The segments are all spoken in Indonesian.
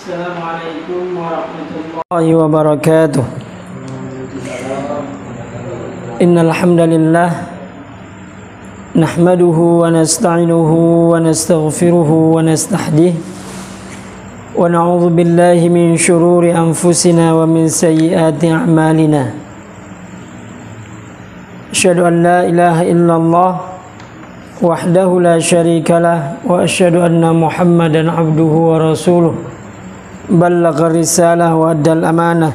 Assalamualaikum warahmatullahi wabarakatuh. Innal hamdalillah nahmaduhu wa nasta'inuhu wa nastaghfiruhu wa nastahdihi wa na'udzu billahi min shururi anfusina wa min sayyiati a'malina. Asyhadu an la ilaha illallah wahdahu la syarikalah wa asyhadu anna Muhammadan abduhu wa rasuluh. Ballagha risalah wa addal amanah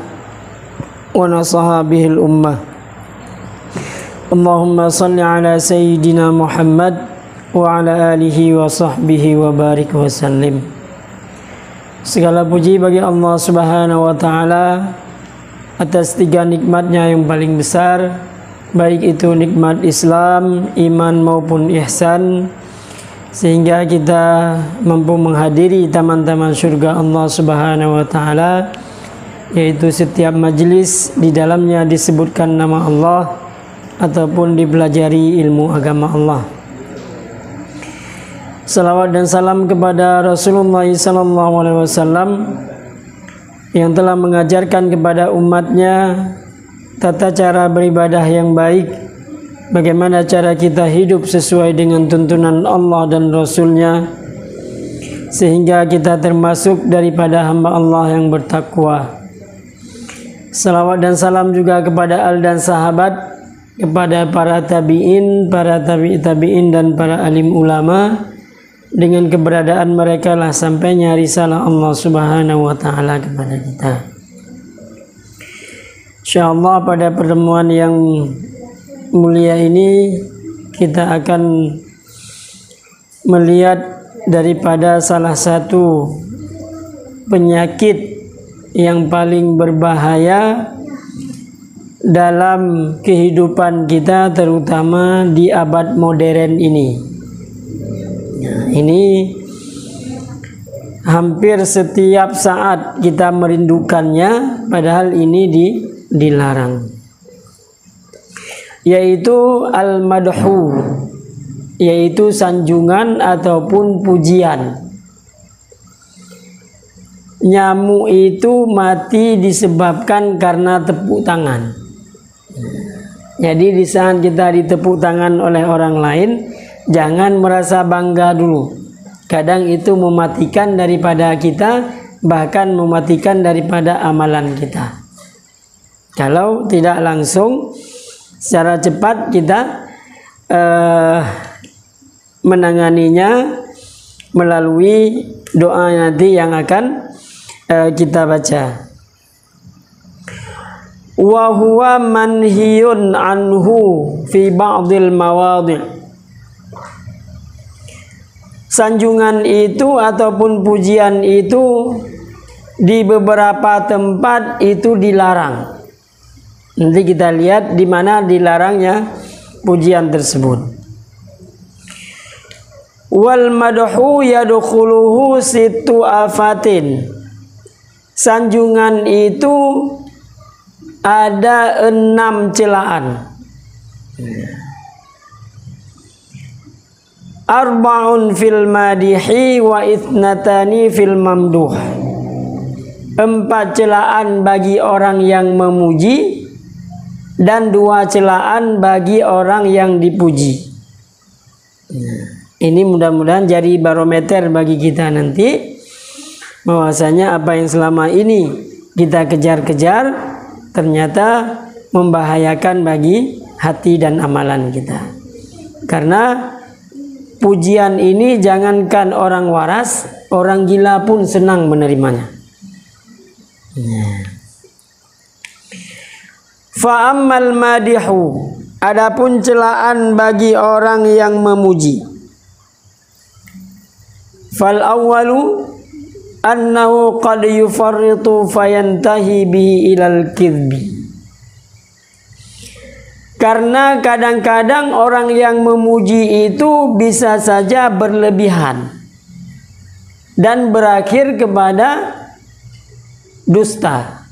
wa nasaha bihil ummah. Allahumma salli ala sayyidina Muhammad wa ala alihi wa sahbihi wa barik wa sallim. Segala puji bagi Allah Subhanahu wa ta'ala atas tiga nikmatnya yang paling besar, baik itu nikmat Islam, iman maupun ihsan, sehingga kita mampu menghadiri taman-taman surga Allah Subhanahu wa ta'ala, yaitu setiap majelis di dalamnya disebutkan nama Allah ataupun dipelajari ilmu agama Allah. Salawat dan salam kepada Rasulullah SAW yang telah mengajarkan kepada umatnya tata cara beribadah yang baik, bagaimana cara kita hidup sesuai dengan tuntunan Allah dan Rasulnya, sehingga kita termasuk daripada hamba Allah yang bertakwa. Salawat dan salam juga kepada al dan sahabat, kepada para tabi'in, para tabi'in dan para alim ulama. Dengan keberadaan mereka lah sampainya risalah Allah Subhanahu wa ta'ala kepada kita. InsyaAllah pada pertemuan yang mulia ini kita akan melihat daripada salah satu penyakit yang paling berbahaya dalam kehidupan kita, terutama di abad modern ini. Ini hampir setiap saat kita merindukannya, padahal ini dilarang, yaitu al-madhu, yaitu sanjungan ataupun pujian. Nyamuk itu mati disebabkan karena tepuk tangan. Jadi di saat kita ditepuk tangan oleh orang lain, jangan merasa bangga dulu. Kadang itu mematikan daripada kita, bahkan mematikan daripada amalan kita. Kalau tidak langsung secara cepat kita menanganinya melalui doa nanti yang akan kita baca. Wa huwa manhiyun anhu fi ba'dil mawadhi'. Sanjungan itu ataupun pujian itu di beberapa tempat itu dilarang. Nanti kita lihat di mana dilarangnya pujian tersebut. Wal madhu yadkhuluhu situ afatin. Sanjungan itu ada 6 celaan. Arba'un fil madihi wa ithnatani fil mamduh. 4 celaan bagi orang yang memuji dan 2 celaan bagi orang yang dipuji. Ini mudah-mudahan jadi barometer bagi kita nanti, bahwasanya apa yang selama ini kita kejar-kejar ternyata membahayakan bagi hati dan amalan kita. Karena pujian ini jangankan orang waras, orang gila pun senang menerimanya. Fa ammal madihu, adapun celaan bagi orang yang memuji. Fal awwalu annahu qad yufarritu fayantahi bihi ilal kidbi. Karena kadang-kadang orang yang memuji itu bisa saja berlebihan dan berakhir kepada dusta.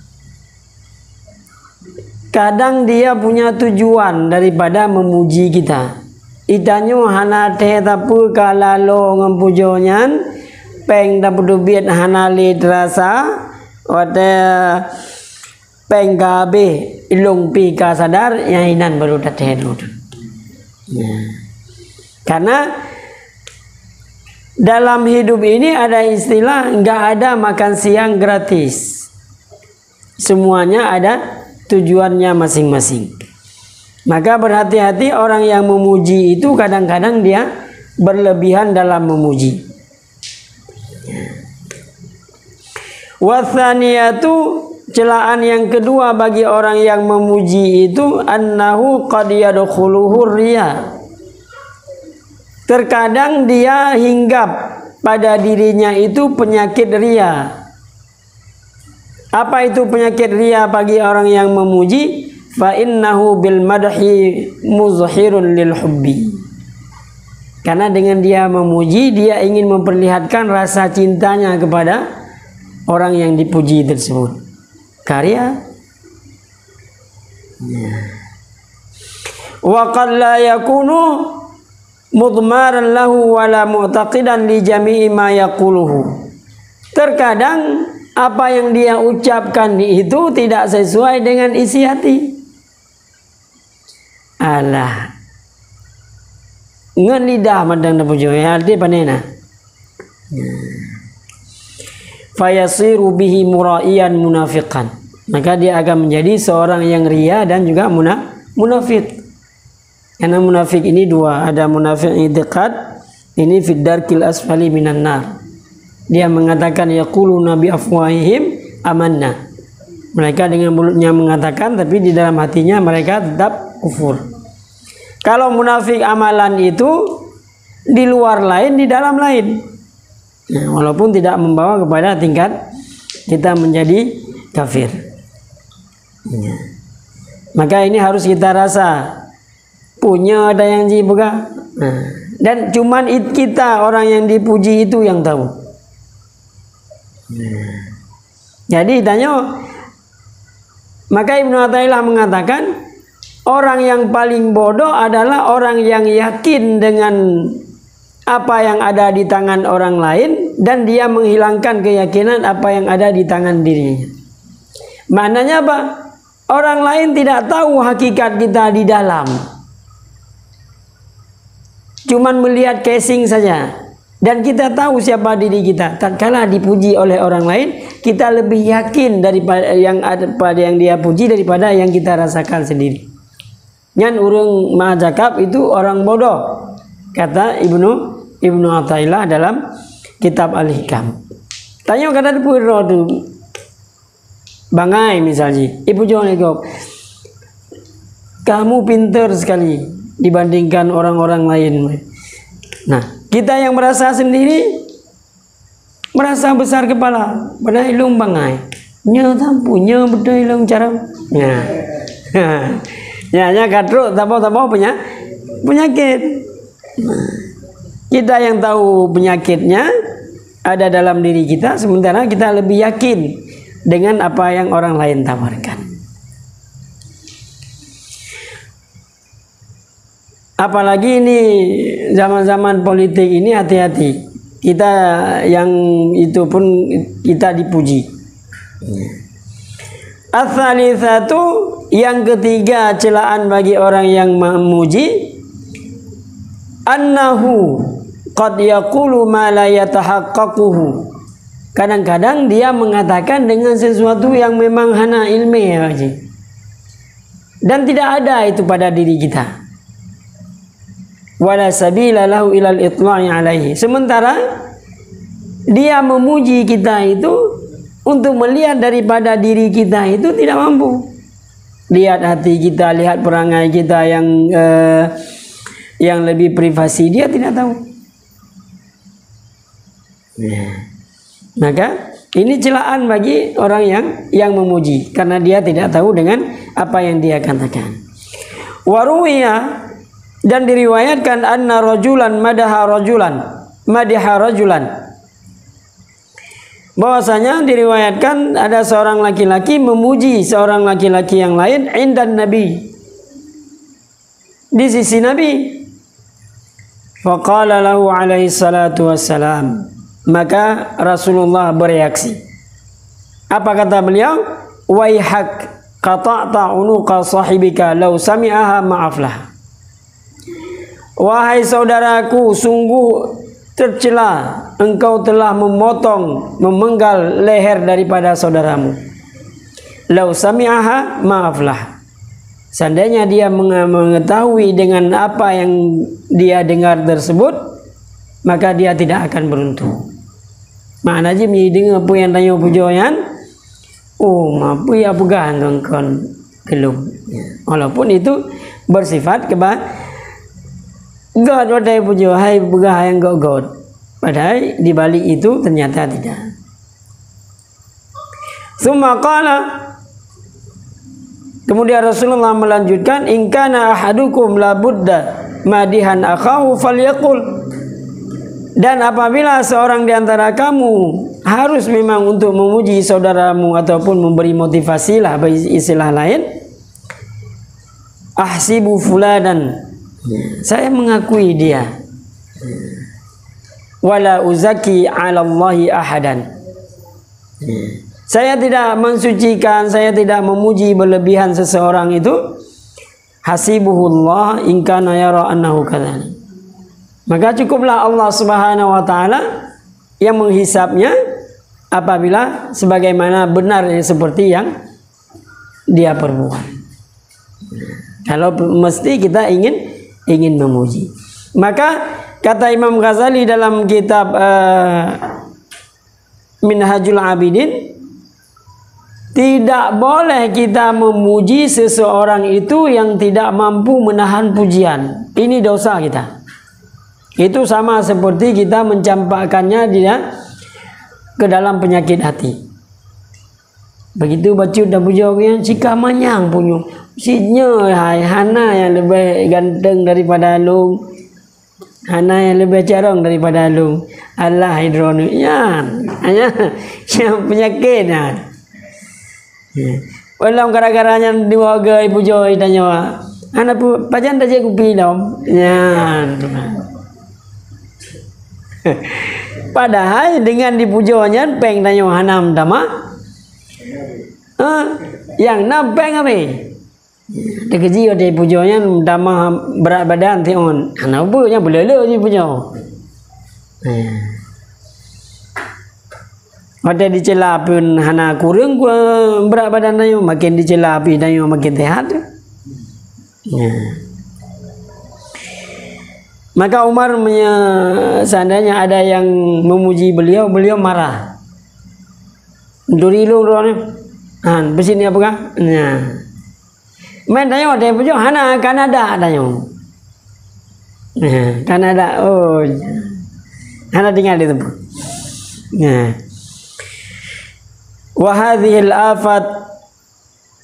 Kadang dia punya tujuan daripada memuji kita. Itanyo hana teh tapu kalalo ngempujonyan peng dapat duit hanali terasa wate peng gabe ilung pi ka sadar yang inan baru datenu. Karena dalam hidup ini ada istilah nggak ada makan siang gratis. Semuanya ada tujuannya masing-masing. Maka berhati-hati orang yang memuji itu kadang-kadang dia berlebihan dalam memuji. Wathaniyatu, celaan yang kedua bagi orang yang memuji itu annahu qad yadkhuluhu riya. Terkadang dia hinggap pada dirinya itu penyakit riya. Apa itu penyakit riya bagi orang yang memuji? Fa innahu bil madhi muzhirun lil hubbi. Karena dengan dia memuji, dia ingin memperlihatkan rasa cintanya kepada orang yang dipuji tersebut. Karya. Wa qad la yakunu mudmaran lahu wala mu'taqidan li jami'i ma yaquluhu. Terkadang apa yang dia ucapkan itu tidak sesuai dengan isi hati. Alah, ngan lidah madang na pujo arti panena. Fayasiru bihi muraiyan munafiqan. Maka dia akan menjadi seorang yang ria dan juga munafik. Karena munafik ini dua, ada munafik i'tiqad, ini fid darkil asfali minan nar. Dia mengatakan yaquluna bi afwahihim amanna. Mereka dengan mulutnya mengatakan tapi di dalam hatinya mereka tetap kufur. Kalau munafik amalan itu di luar lain, di dalam lain. Nah, walaupun tidak membawa kepada tingkat kita menjadi kafir. Ya. Maka ini harus kita rasa. Punya ada yang dibuka. Nah, dan cuman kita orang yang dipuji itu yang tahu. Nah. Jadi tanya, maka Ibnu Athaillah mengatakan orang yang paling bodoh adalah orang yang yakin dengan apa yang ada di tangan orang lain dan dia menghilangkan keyakinan apa yang ada di tangan dirinya. Maknanya apa? Orang lain tidak tahu hakikat kita di dalam. Cuman melihat casing saja. Dan kita tahu siapa diri kita. Tatkala dipuji oleh orang lain, kita lebih yakin daripada yang dia puji daripada yang kita rasakan sendiri. Nyan urang majakap itu orang bodoh, kata Ibnu Athaillah dalam kitab Al-Hikam. Tanya kata pura tu bangai misalnya, ibu jangan ikut. Kamu pintar sekali dibandingkan orang-orang lain. Nah, kita yang merasa sendiri, merasa besar kepala, pada ilung bangai. Nya tampu, nya betul ilung cara. Ya kadruk tahu punya penyakit. Kita yang tahu penyakitnya ada dalam diri kita, sementara kita lebih yakin dengan apa yang orang lain tawarkan. Apalagi ini zaman-zaman politik ini, hati-hati. Kita yang itu pun kita dipuji. Ats-tsalitsatu, yang ketiga celaan bagi orang yang memuji, annahu qad yaqulu ma la yatahaqqaquhu. Kadang-kadang dia mengatakan dengan sesuatu yang memang hana ilmiah dan tidak ada itu pada diri kita. Wala sabila lahu ilal itla'i alaihi. Sementara dia memuji kita itu untuk melihat daripada diri kita itu tidak mampu. Lihat hati kita, lihat perangai kita yang lebih privasi, dia tidak tahu. Maka ini celaan bagi orang yang memuji, karena dia tidak tahu dengan apa yang dia katakan. Waruwiya, dan diriwayatkan anna rajulan madaha rajulan, bahwasanya diriwayatkan ada seorang laki-laki memuji seorang laki-laki yang lain indan Nabi, di sisi Nabi. Faqala lahu alaihi salatu wassalam, Maka Rasulullah bereaksi. Apa kata beliau? Waihak qata'ta unuqa sahibika law sami'aha ma'aflah. Wahai saudaraku, sungguh tercela engkau telah memenggal leher daripada saudaramu. Law sami'aha ma'aflah. Seandainya dia mengetahui dengan apa yang dia dengar tersebut, maka dia tidak akan beruntung. Makna je dengar apa yang tanya pujoyan, oh mampu ya pegang tuan kelum. Walaupun itu bersifat God wadai pujo, hai begah yang God. Padahal di balik itu ternyata tidak. Summa qala, kemudian Rasulullah melanjutkan, in kana ahadukum la budda madihan akhahu falyaqul. Dan apabila seorang di antara kamu harus memang untuk memuji saudaramu ataupun memberi motivasi lah bagi istilah lain, ahsibu fulanan, saya mengakui dia, wala uzaki 'ala Allahi ahadan, saya tidak mensucikan, saya tidak memuji berlebihan seseorang itu, hasibuhullah in kana yara annahu kadzalik. Maka cukuplah Allah Subhanahu wa taala yang menghisapnya apabila sebagaimana benar seperti yang dia perbuat. Kalau mesti kita ingin memuji. Maka kata Imam Ghazali dalam kitab Minhajul Abidin, tidak boleh kita memuji seseorang itu yang tidak mampu menahan pujian. Ini dosa kita. Itu sama seperti kita mencampakkannya dia ke dalam penyakit hati. Begitu baca dah puja yang cika manyang punya. Sinya hai Hana yang lebih ganteng daripada Alung. Hana yang lebih jarang daripada Alung. Allah hidronu. Ya, hanya yang penyakit nah. Walau gara-garanya diwaga ibu joy tanya, anak pu pajan dah je kupi dom. Ya. Padahal dengan dipujonya peng tanya hanam dama, yang nampeng apa? Dekeji ada pujonya dama berat badan tion, anak punya belelo je pujo. Ada dicela pun hana kurang berat badan tanya, makin dicela api tanya makin sehat. Maka Umar seandainya ada yang memuji beliau, beliau marah. Durilu rohnya, besini apa kah? Nah, main tanya ada yang pujuk, hana Kanada tanya. Kanada, oh, hana tinggal di tempat. Nah, wahadhil afat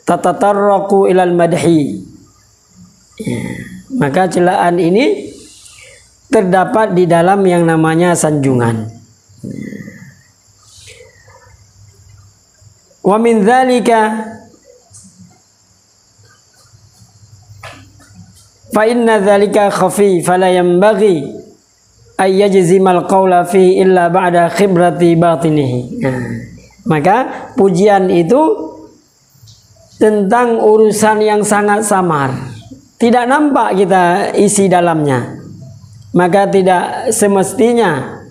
tatatarraqu ilal madhi. Maka celaan ini terdapat di dalam yang namanya sanjungan. Wa min dzalika fa inna dzalika khafi fala yanbaghi ay yajzimal qawla fi illa ba'da khibrati batinihi. Maka pujian itu tentang urusan yang sangat samar, tidak nampak kita isi dalamnya. Maka tidak semestinya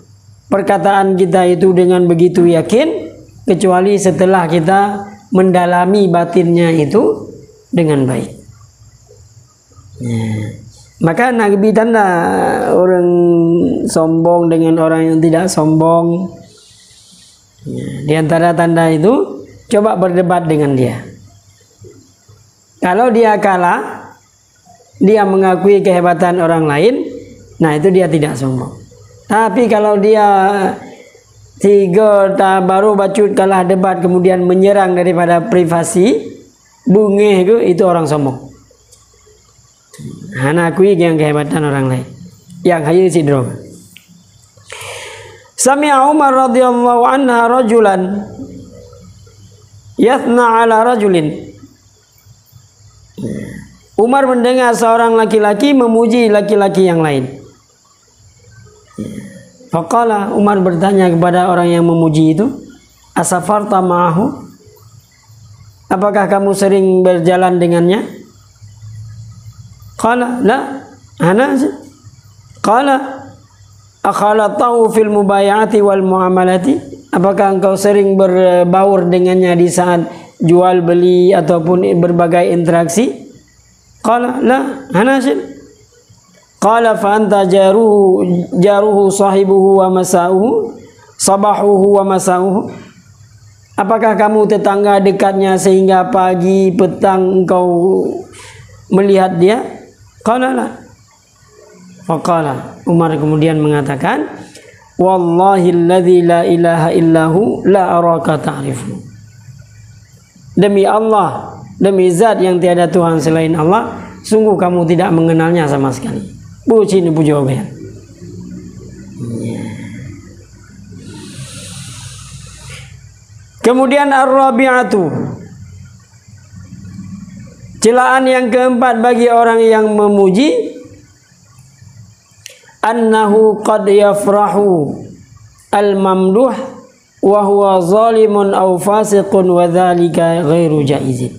perkataan kita itu dengan begitu yakin, kecuali setelah kita mendalami batinnya itu dengan baik. Maka Nabi tanda orang sombong dengan orang yang tidak sombong. Di antara tanda itu, coba berdebat dengan dia. Kalau dia kalah, dia mengakui kehebatan orang lain, nah itu dia tidak sombong. Tapi kalau dia baru bacut kalah debat kemudian menyerang daripada privasi, bungeh itu orang sombong. Hana akui yang kehebatan orang lain, yang hayu sidro. Sami'a Umar radhiyallahu anha rajulan yathna ala rajulin. Umar mendengar seorang laki-laki memuji laki-laki yang lain. Faqala, Umar bertanya kepada orang yang memuji itu, asafarta ma'ahu? Apakah kamu sering berjalan dengannya? Qala la, ana. Qala akhalatahu fil mubayati wal muamalati? Apakah engkau sering berbaur dengannya di saat jual beli ataupun berbagai interaksi? Qala la, ana. Qala fa anta jaruhu sahibuhu wa masauhu sabahuhu wa masauhu? Apakah kamu tetangga dekatnya sehingga pagi petang engkau melihat dia? Qala la. Faqala, Umar kemudian mengatakan, wallahi alladzi la ilaha illahu la araka ta'rifu. Demi Allah, demi zat yang tiada Tuhan selain Allah, sungguh kamu tidak mengenalnya sama sekali. Puji ni pujawaban. Kemudian ar-rabi'atu, celaan yang keempat bagi orang yang memuji, annahu qad yafrahu al-mamduh wa huwa zalimun aw fasiqun wa dzalika ghairu jaizin.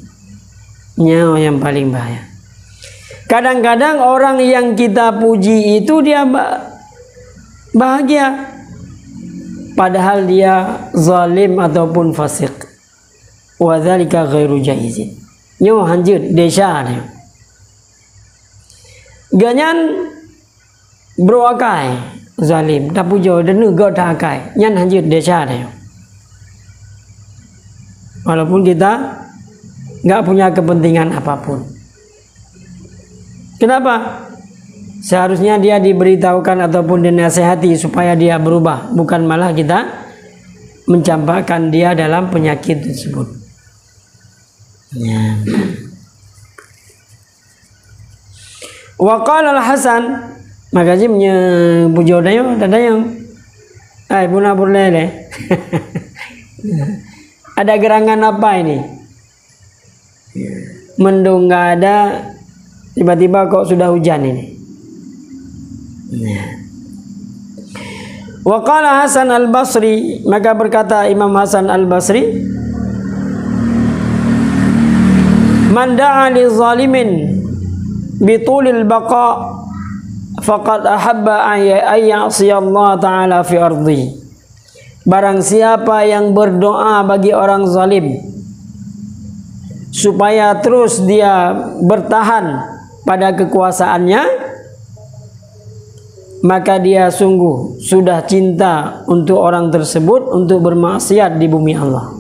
Nyawa yang paling bahaya. Kadang-kadang orang yang kita puji itu dia bahagia, padahal dia zalim ataupun fasik. Wa dzalika ghairu jaizin. Nyo hanjut desa ni. Ganyan bro akai zalim tak pujo dan nego tak akai. Nyan hanjut desa ni. Walaupun kita enggak punya kepentingan apapun. Kenapa? Seharusnya dia diberitahukan ataupun dinasihati supaya dia berubah, bukan malah kita mencampakkan dia dalam penyakit tersebut. Ya. Wa qala al-Hasan, makanya pujo dayo dadayang. Ai puna burlele. Ada gerangan apa ini? Mendung enggak ada, tiba-tiba kok sudah hujan ini. Wa qala Hasan al-Basri, maka berkata Imam Hasan al-Basri, man da'a li zalimin bitulil baqa faqad ahabba ay ya'si Allah ta'ala fi ardi. Barang siapa yang berdoa bagi orang zalim supaya terus dia bertahan pada kekuasaannya, maka dia sungguh sudah cinta untuk orang tersebut untuk bermaksiat di bumi Allah.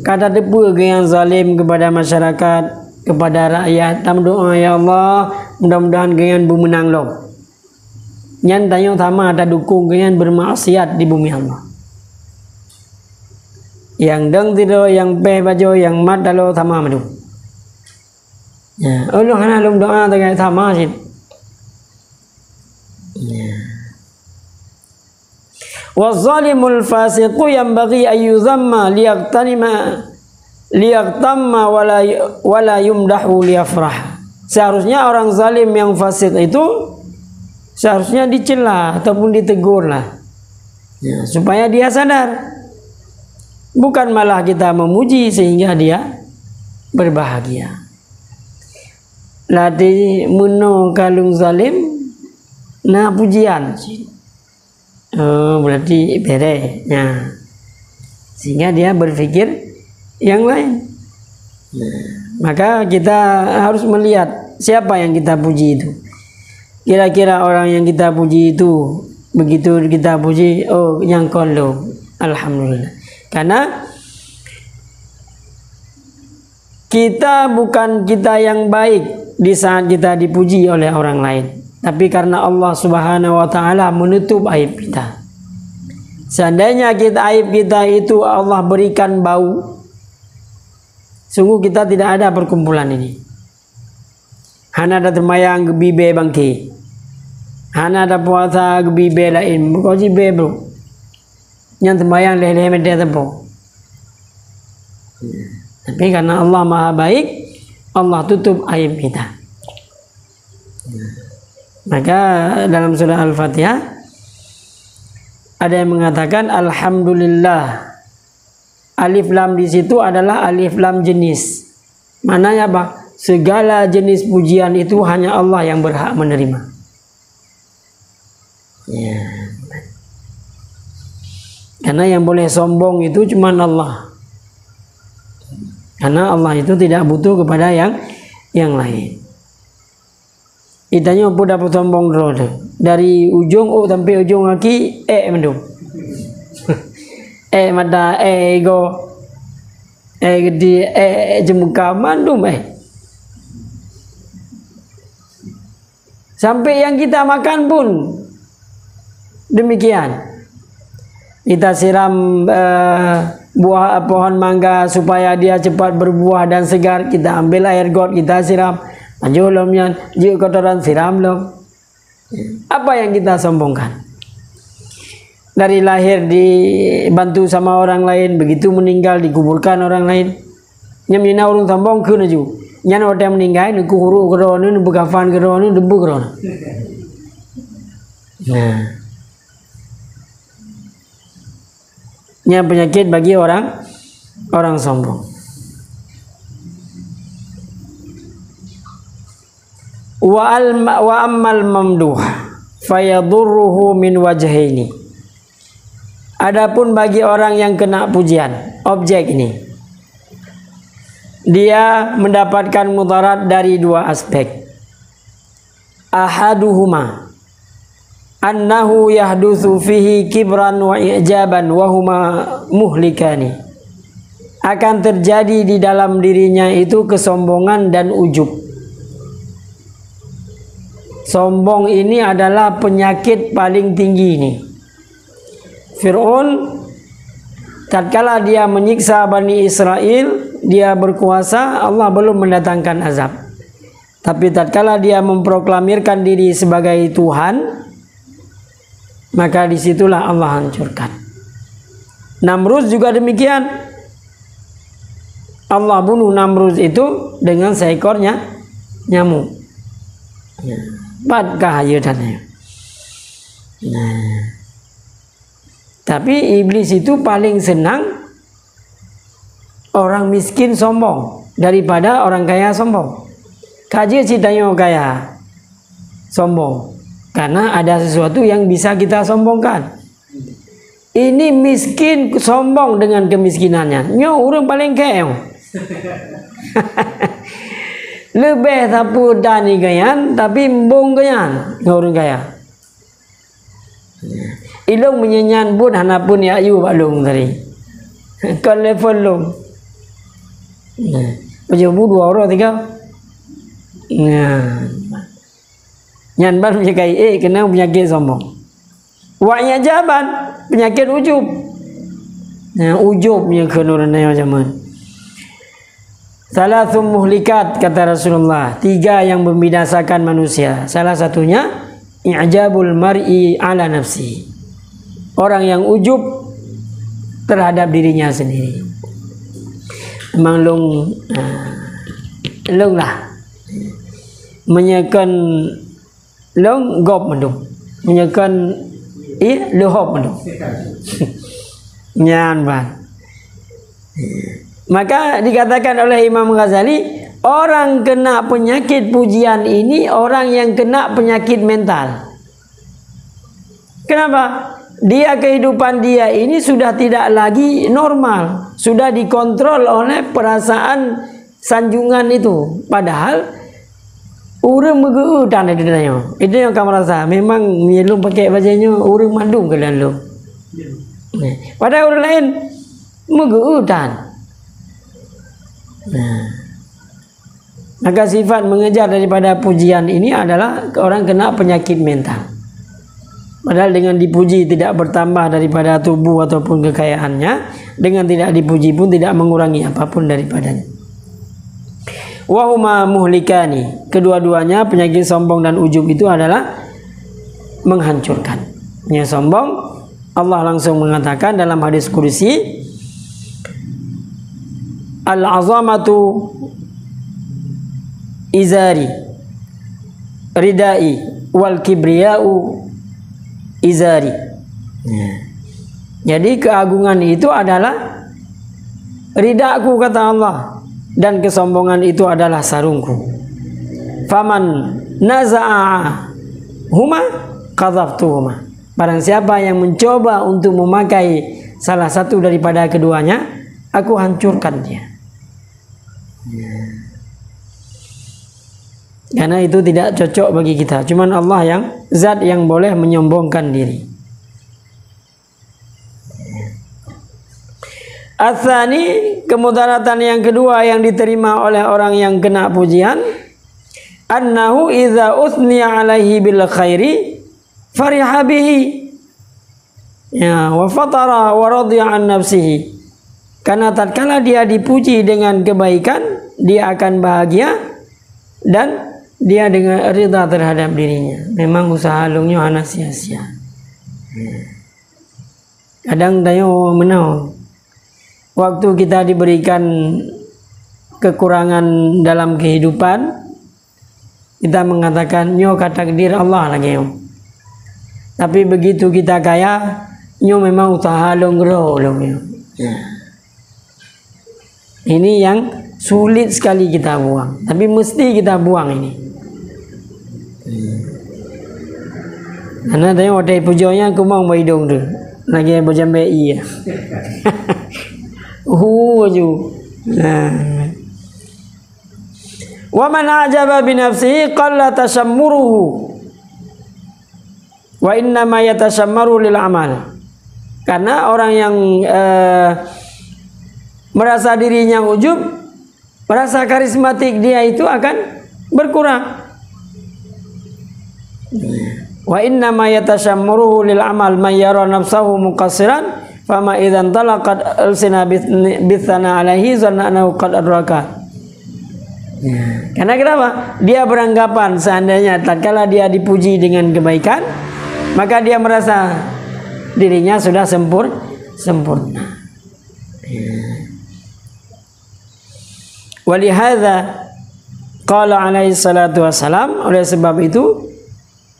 Kata depu ke yang zalim kepada masyarakat, kepada rakyat, tam doa ya Allah, mudah-mudahan kalian bermenang loh. Nyan tanya sama ada dukung kalian bermaksiat di bumi Allah. Yang deng tido, yang pe bajo, yang mat dalo sama madu. Ya, Allah hana lum doa dengan sama sih. Wazalimul fasiqu yanbaghi an yuzamma liyaqtamma wala yumdahu liyafrah. Seharusnya orang zalim yang fasik itu seharusnya dicela ataupun ditegur lah, ya, supaya dia sadar, bukan malah kita memuji sehingga dia berbahagia. Lati muno kalung zalim na pujian. Oh, berarti bere. Ya. Sehingga dia berpikir yang lain. Nah, maka kita harus melihat siapa yang kita puji itu. Kira-kira orang yang kita puji itu, begitu kita puji, oh yang kondo, alhamdulillah. Karena kita bukan kita yang baik di saat kita dipuji oleh orang lain, tapi karena Allah Subhanahu wa taala menutup aib kita. Seandainya aib kita itu Allah berikan bau, sungguh kita tidak ada perkumpulan ini. Hana ada termayang gebibe bangki, hana ada puasa gebibe lain, bukan jibe bro. Yang termayang leleh media tempo. Tapi karena Allah Maha Baik, Allah tutup aib kita. Maka dalam surah Al-Fatihah Ada yang mengatakan alhamdulillah. Alif lam di situ adalah alif lam jenis. Maknanya apa? Segala jenis pujian itu hanya Allah yang berhak menerima. Ya. Karena yang boleh sombong itu cuma Allah. Karena Allah itu tidak butuh kepada yang lain. Itanya pun dapat sombong dulu. Dari ujung sampai ujung kaki mendung. Mata ego gede jemuka mandum sampai yang kita makan pun demikian. Kita siram buah pohon mangga supaya dia cepat berbuah dan segar, kita ambil air got, kita siram, anjolomnya jika kotoran siram lom. Apa yang kita sombongkan? Dari lahir dibantu sama orang lain, begitu meninggal dikuburkan orang lain. Nyamina urung sombong kena ju. Nyan orang meninggal nu kuhuru kerana nu begafan kerana nu debu kerana. Nah, ini penyakit bagi orang sombong. Wa ammal mamduh fayadurruhu min wajhaini. Adapun bagi orang yang kena pujian, objek ini, dia mendapatkan mudarat dari dua aspek. Ahaduhuma annahu yahdutsu fihi kibran wa i'jaban wa huma muhlikani. Akan terjadi di dalam dirinya itu kesombongan dan ujub. Sombong ini adalah penyakit paling tinggi ini. Fir'aun tatkala dia menyiksa Bani Israel, dia berkuasa, Allah belum mendatangkan azab. Tapi tatkala dia memproklamirkan diri sebagai Tuhan, maka disitulah Allah hancurkan. Namrud juga demikian. Allah bunuh Namrud itu dengan seekornya nyamuk. Badkah ayudannya. Nah, tapi iblis itu paling senang orang miskin sombong daripada orang kaya sombong. Kaji citanya kaya sombong karena ada sesuatu yang bisa kita sombongkan. Ini miskin sombong dengan kemiskinannya. Nyo orang paling kaya. Lebih sapu dani gayan tapi mbong gayan orang kaya. Ilung menyenyan pun hana pun ya ayu balung tadi. Kan level long. Macam dua orang tiga. Nah. Nyan ban penyakit kena penyakit sombong. Wa'nya jaban penyakit ujub. Nah, ujub yang kena orang zaman. Salasun muhlikat kata Rasulullah, 3 yang membinasakan manusia. Salah satunya i'jabul mar'i ala nafsi. Orang yang ujub terhadap dirinya sendiri. Memang long lah menyekan long gop mendung menyekan lehop mendung nyan ban. Maka dikatakan oleh Imam Ghazali, orang kena penyakit pujian ini orang yang kena penyakit mental. Kenapa? Dia kehidupan dia ini sudah tidak lagi normal, sudah dikontrol oleh perasaan sanjungan itu. Padahal orang megeudan itu tanya. Itu yang kamu rasa. Memang nyelum pakai bajunya orang mandung ke dalam. Padahal orang lain megeudan. Nah, maka sifat mengejar daripada pujian ini adalah orang kena penyakit mental. Padahal dengan dipuji tidak bertambah daripada tubuh ataupun kekayaannya, dengan tidak dipuji pun tidak mengurangi apapun daripadanya. Wahuma muhlikani, kedua-duanya penyakit sombong dan ujub itu adalah menghancurkan. Yang sombong, Allah langsung mengatakan dalam hadis kursi, al-azamatu izari ridai wal kibriya'u izari. Jadi keagungan itu adalah ridaku, kata Allah, dan kesombongan itu adalah sarungku. Faman naza'a huma qadhaftuhuma. Barang siapa yang mencoba untuk memakai salah satu daripada keduanya, aku hancurkan dia. Karena itu tidak cocok bagi kita. Cuman Allah yang zat yang boleh menyombongkan diri. Atsani, kemudaratan yang kedua yang diterima oleh orang yang kena pujian, annahu idza uthniya alaihi bil khairi fariha bihi, ya, wa fatara wa radiya an nafsihi. Karena tatkala dia dipuji dengan kebaikan, dia akan bahagia dan dia dengan ridha terhadap dirinya. Memang usaha lungnya ana sia-sia. Kadang dayo menau, waktu kita diberikan kekurangan dalam kehidupan, kita mengatakan nyo takdir Allah lagi. Tapi begitu kita kaya, nyo memang usaha longgro. Ini yang sulit sekali kita buang, tapi mesti kita buang ini. Karena tadi waktu pujonya aku mau hidung tu, lagi bojam BI ya. Waju. Wa man ajaba bi nafsihi qalla tashammuruhu wa inna ma yatashammaru lil amal. Karena orang yang merasa dirinya ujub, merasa karismatik, dia itu akan berkurang. Wa inna ma yatashammaru lil amal may yara nafsahu muqassiran fama idzan talaqat alsina bithana alaihi zanna annahu qad adraka. Karena kenapa? Dia beranggapan seandainya tatkala dia dipuji dengan kebaikan, maka dia merasa dirinya sudah sempurna. Walihadza qala alaihi salatu wassalam, oleh sebab itu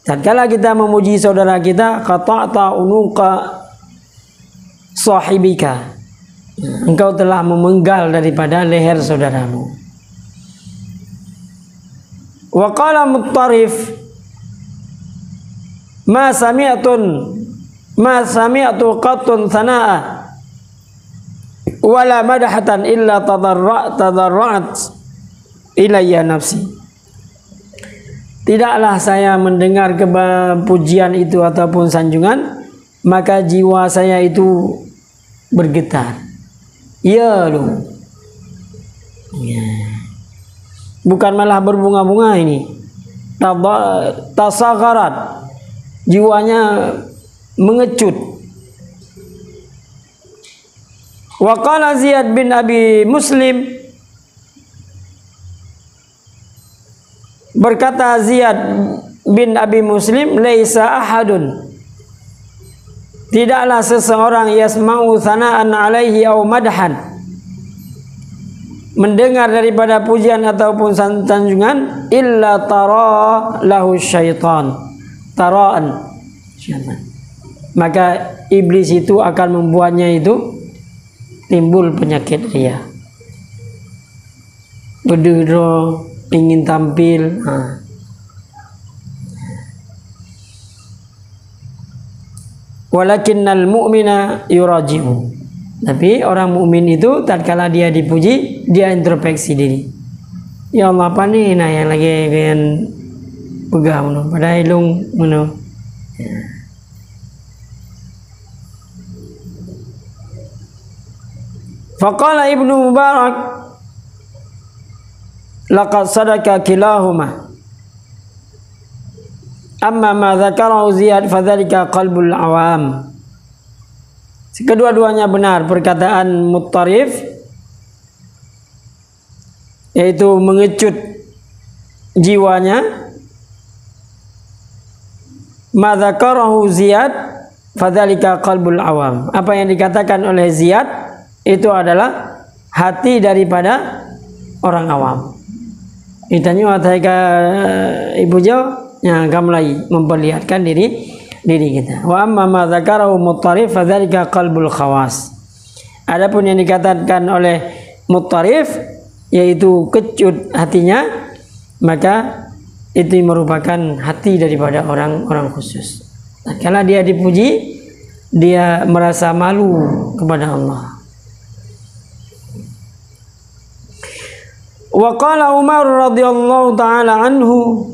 tatkala kita memuji saudara kita, qata'ta unuqa sahibika, engkau telah memenggal daripada leher saudaramu. Wa qala Muttarif, ma sami'tu qattun thana'a wala madhatan illa tadarra'at ilayya nafsi. Tidaklah saya mendengar pujian itu ataupun sanjungan, maka jiwa saya itu bergetar. Ya loh. Bukan malah berbunga-bunga ini. Tasagharat. Jiwanya mengecut. Wa qala Ziyad bin Abi Muslim, berkata Ziyad bin Abi Muslim, laisa ahadun, tidaklah seseorang yasma'u thana'an alaihi aw madhan, mendengar daripada pujian ataupun sanjungan, illa tara lahu syaitan taraan, maka iblis itu akan membuatnya itu timbul penyakit ria, berdero, ingin tampil. Walakinnal mu'mina yuraji'u, tapi orang mukmin itu tatkala dia dipuji, dia introspeksi diri. Ya Allah, apa nih nah yang lagi kan pegang meno pada ilung meno. Faqala Ibnu Mubarak, laqad sadaka kilahuma, amma ma dzakarahu Ziyad fadzalika qalbul awam. Kedua-duanya benar perkataan Muttarif, yaitu mengecut jiwanya. Ma dzakarahu Ziyad fadzalika qalbul awam. Apa yang dikatakan oleh Ziyad itu adalah hati daripada orang awam. Ditanya ke ibu jauh yang akan mulai memperlihatkan diri diri kita. Wa amma ma dzakarahu Muttarif fadzalika qalbul khawas. Adapun yang dikatakan oleh Muttarif yaitu kecut hatinya, maka itu merupakan hati daripada orang-orang khusus. Nah, kalau dia dipuji, dia merasa malu kepada Allah. Wa qala Umar radhiyallahu taala anhu,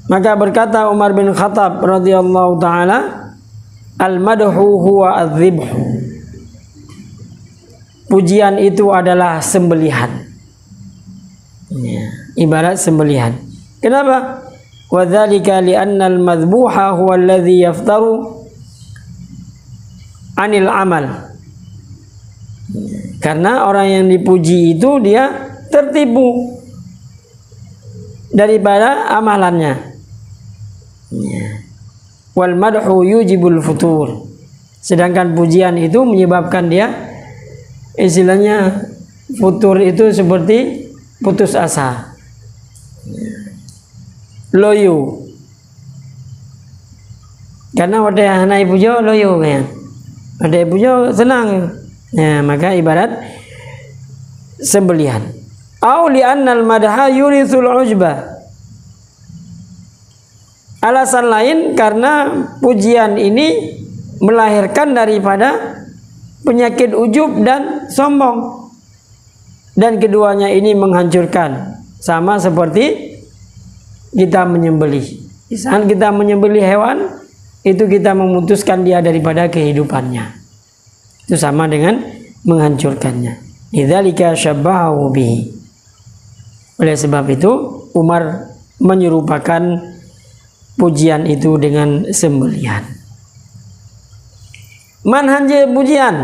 maka berkata Umar bin Khattab radhiyallahu taala, al-madhu huwa adz-dzibh. Pujian itu adalah sembelihan. Ya, ibarat sembelihan. Kenapa? Wa dzalika li'anna al-madhbuha huwa alladhi yaftaru 'anil amal. Karena orang yang dipuji itu dia tertipu daripada amalannya. Wal madhu yujibul futur. Sedangkan pujian itu menyebabkan dia, istilahnya futur itu seperti putus asa, loyo. Karena wadah anak puja loyo kan, wadah puja senang. Ya, maka ibarat sembelihan. Au li annal madha yurithul ujba. Alasan lain karena pujian ini melahirkan daripada penyakit ujub dan sombong. Dan keduanya ini menghancurkan. Sama seperti kita menyembelih. Di saat kita menyembelih hewan, itu kita memutuskan dia daripada kehidupannya. Itu sama dengan menghancurkannya. Lidzalika syabbahu bihi. Oleh sebab itu Umar menyerupakan pujian itu dengan sembelihan. Manhaj pujian.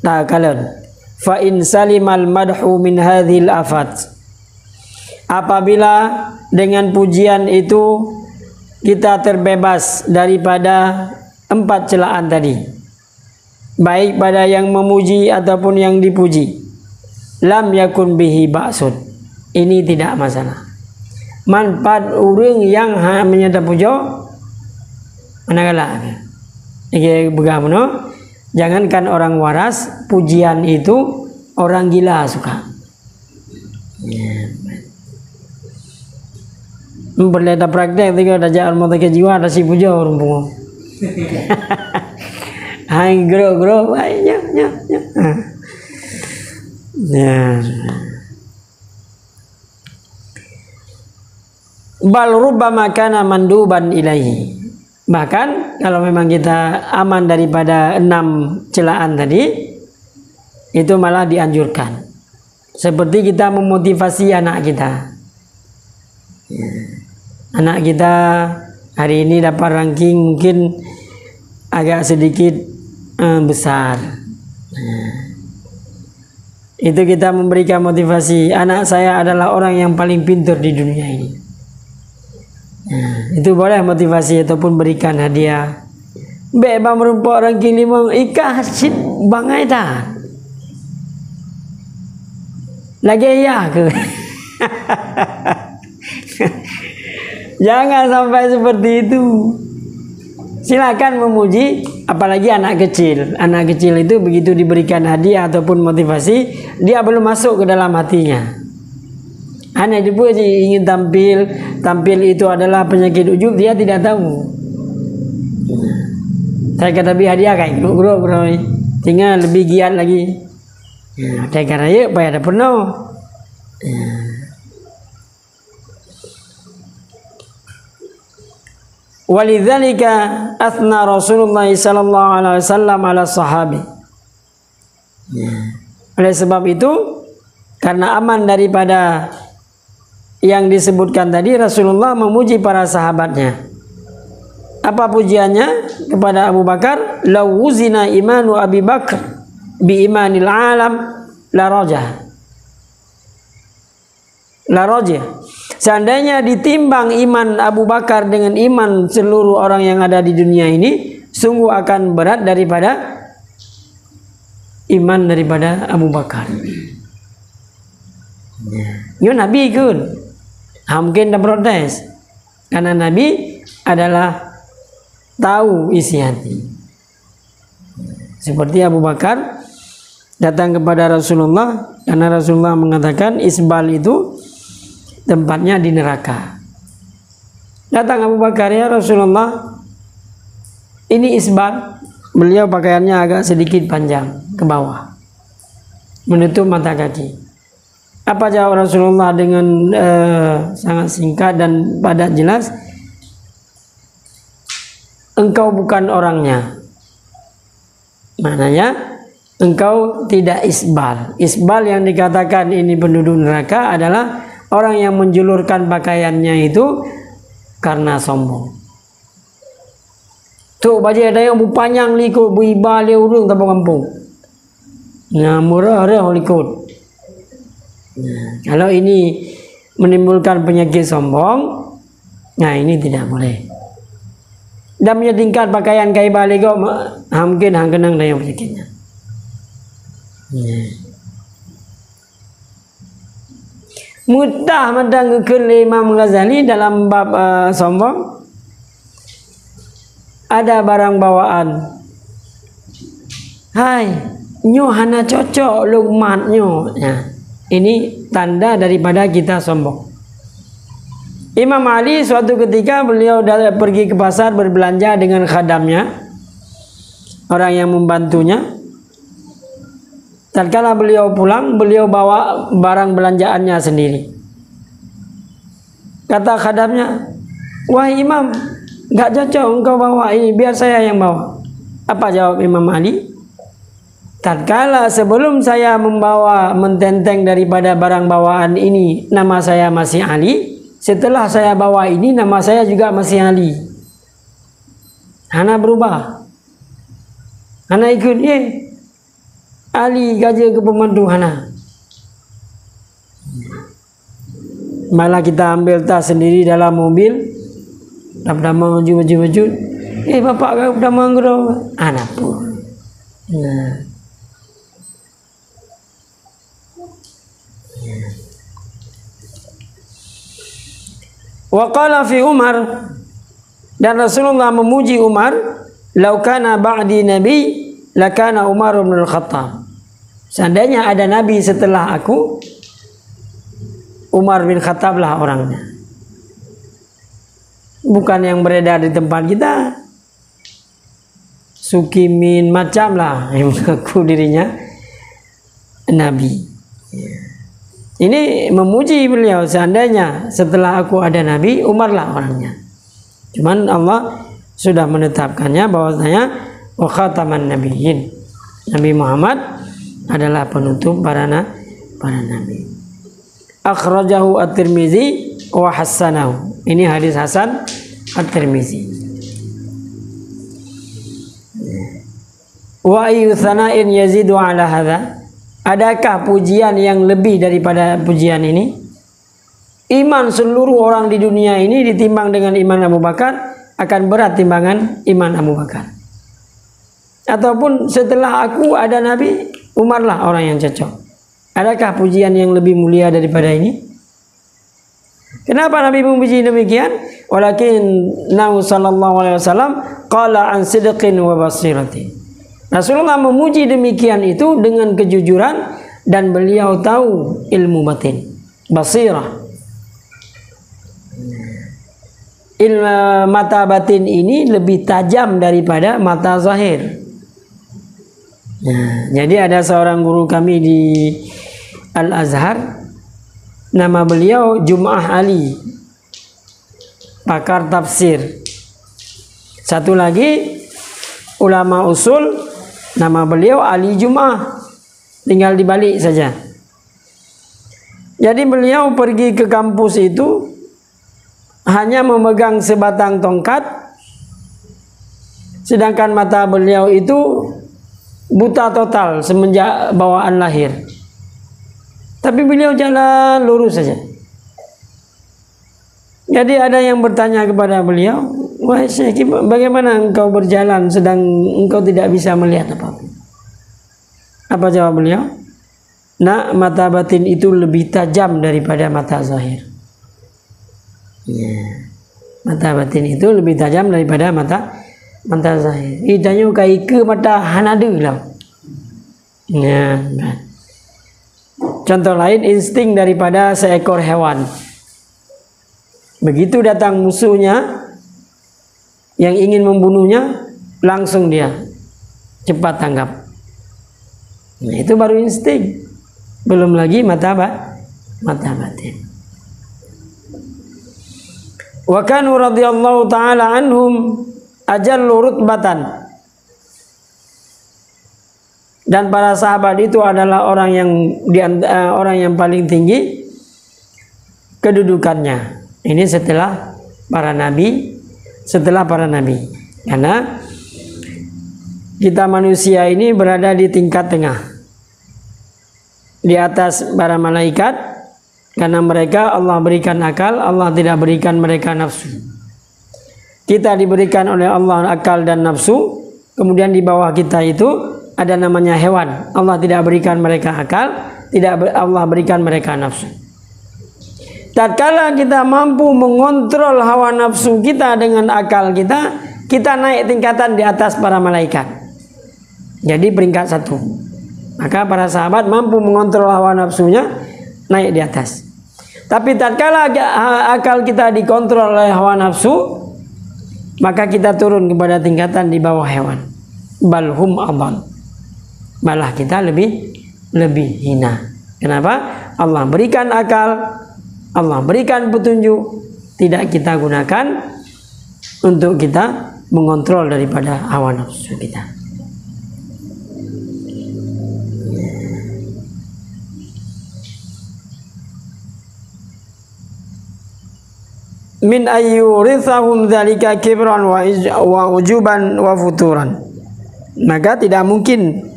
Nah, kalian fa in salimal madhu min hadhil afat. Apabila dengan pujian itu kita terbebas daripada 4 celaan tadi, baik pada yang memuji ataupun yang dipuji, lam yakun bihi ba'sun. Ini tidak masalah. Manfaat orang yang menyata puja manakala iki begamono, jangankan orang waras, pujian itu orang gila suka. Berleda praktek tiga dajal mata ke jiwa ada si puja orang pungo. Hai gro ya. Bal rubbama kana manduban ilaihi. Bahkan kalau memang kita aman daripada 6 celaan tadi, itu malah dianjurkan. Seperti kita memotivasi anak kita. Anak kita hari ini dapat ranking mungkin agak sedikit besar. Itu kita memberikan motivasi, anak saya adalah orang yang paling pintar di dunia ini. Itu boleh motivasi ataupun berikan hadiah. Beba merumpok ranking 5 ikah hasid bangai dah. Lagi ya ke? Jangan sampai seperti itu. Silakan memuji, apalagi anak kecil. Anak kecil itu begitu diberikan hadiah ataupun motivasi, dia belum masuk ke dalam hatinya. Hanya dipuji, ingin tampil itu adalah penyakit ujub, dia tidak tahu. Saya kata bi hadiah kayak bro, tinggal lebih giat lagi. Saya kata ya, supaya ada penuh. Walidzalika athna Rasulullah sallallahu alaihi wasallam ala sahabi. Oleh sebab itu, karena aman daripada yang disebutkan tadi, Rasulullah memuji para sahabatnya. Apa pujiannya kepada Abu Bakar? Law wuzina imanu Abi Bakr bi imanil alam la rajah. Seandainya ditimbang iman Abu Bakar dengan iman seluruh orang yang ada di dunia ini, sungguh akan berat daripada iman daripada Abu Bakar. Yo Nabi kan, mungkin dah protes karena Nabi adalah tahu isi hati. Seperti Abu Bakar datang kepada Rasulullah karena Rasulullah mengatakan isbal itu tempatnya di neraka. Datang Abu Bakar, ya Rasulullah, ini isbal. Beliau pakaiannya agak sedikit panjang ke bawah, menutup mata kaki. Apa jawab Rasulullah dengan sangat singkat dan padat jelas? Engkau bukan orangnya. Maknanya engkau tidak isbal. Isbal yang dikatakan ini penduduk neraka adalah orang yang menjulurkan pakaiannya itu karena sombong. Tuh baju ada yang panjang likut buiba le urung tabung kampung. Nah, murah likut. Nah, kalau ini menimbulkan penyakit sombong, nah ini tidak boleh. Dan menyetingkat pakaian kai balik kau mungkin hang kenang dengan penyakitnya. Mudah mendengarkan Imam Ghazali dalam bab sombong. Ada barang bawaan. Hai, nyo hana cocok lukmat nyo. Nah, ini tanda daripada kita sombong. Imam Ali suatu ketika beliau pergi ke pasar berbelanja dengan khadamnya, orang yang membantunya. Tatkala beliau pulang, beliau bawa barang belanjaannya sendiri. Kata khadamnya, wahai imam, gak cocok engkau bawa ini, biar saya yang bawa. Apa jawab Imam Ali? Tatkala sebelum saya mententeng daripada barang bawaan ini, nama saya masih Ali. Setelah saya bawa ini, nama saya juga masih Ali. Hana berubah. Hana ikut, Ali gaji ke pembantu Hana. Malah kita ambil tas sendiri dalam mobil. Dah maju. Bapak kau dah manggrow. Anak pun. Nah. Wa qala fi Umar, dan Rasulullah memuji Umar, "Lau kana ba'di nabi lakana Umar bin Al-Khattab." Seandainya ada nabi setelah aku, Umar bin Khattab lah orangnya. Bukan yang beredar di tempat kita. Sukimin macam lah yang mengaku dirinya nabi. Ini memuji beliau, seandainya setelah aku ada nabi, Umar lah orangnya. Cuman Allah sudah menetapkannya bahwasanya wa khataman nabiyyin. Nabi Muhammad adalah penutup para nabi. Akhrajahu At-Tirmizi wa hassanahu. Ini hadis hasan At-Tirmizi. Wa ayu thana'in yazidu ala hadha? Adakah pujian yang lebih daripada pujian ini? Iman seluruh orang di dunia ini ditimbang dengan iman Abu Bakar akan berat timbangan iman Abu Bakar. Ataupun setelah aku ada Nabi, Umar lah orang yang cocok. Adakah pujian yang lebih mulia daripada ini? Kenapa Nabi memuji demikian? Walakin Nabi sallallahu alaihi wasallam qala an sidqin wa basiratin. Rasulullah memuji demikian itu dengan kejujuran dan beliau tahu ilmu batin, basirah. Ilmu mata batin ini lebih tajam daripada mata zahir. Nah, jadi ada seorang guru kami di Al-Azhar, nama beliau Jum'ah Ali, pakar tafsir. Satu lagi ulama usul, nama beliau Ali Jum'ah, tinggal dibalik saja. Jadi beliau pergi ke kampus itu hanya memegang sebatang tongkat, sedangkan mata beliau itu buta total semenjak bawaan lahir. Tapi beliau jalan lurus saja. Jadi ada yang bertanya kepada beliau, wahai Syekh, bagaimana engkau berjalan sedang engkau tidak bisa melihat apapun? Apa jawab beliau? Nah, mata batin itu lebih tajam daripada mata zahir. Ya. Mata batin itu lebih tajam daripada mata zahir. Idanya kai ke mata hanada lah. Ya. Contoh lain, insting daripada seekor hewan. Begitu datang musuhnya yang ingin membunuhnya, langsung dia cepat tanggap. Nah, itu baru insting. Belum lagi mata batin. Wa kanu radhiyallahu taala anhum ajallu rutbatan. Dan para sahabat itu adalah orang yang paling tinggi kedudukannya. Ini setelah para nabi, Karena kita manusia ini berada di tingkat tengah, di atas para malaikat, karena mereka Allah berikan akal, Allah tidak berikan mereka nafsu. Kita diberikan oleh Allah akal dan nafsu, kemudian di bawah kita itu ada namanya hewan. Allah tidak berikan mereka akal, Allah berikan mereka nafsu. Tatkala kita mampu mengontrol hawa nafsu kita dengan akal kita, kita naik tingkatan di atas para malaikat. Jadi peringkat 1. Maka para sahabat mampu mengontrol hawa nafsunya, naik di atas. Tapi tatkala akal kita dikontrol oleh hawa nafsu, maka kita turun kepada tingkatan di bawah hewan. Balhum adall. Malah kita lebih hina. Kenapa? Allah berikan akal, Allah berikan petunjuk, tidak kita gunakan untuk kita mengontrol daripada hawa nafsu kita. Min ayyurithahum dzalika kibran wa ujuban wa futuran. Maka tidak mungkin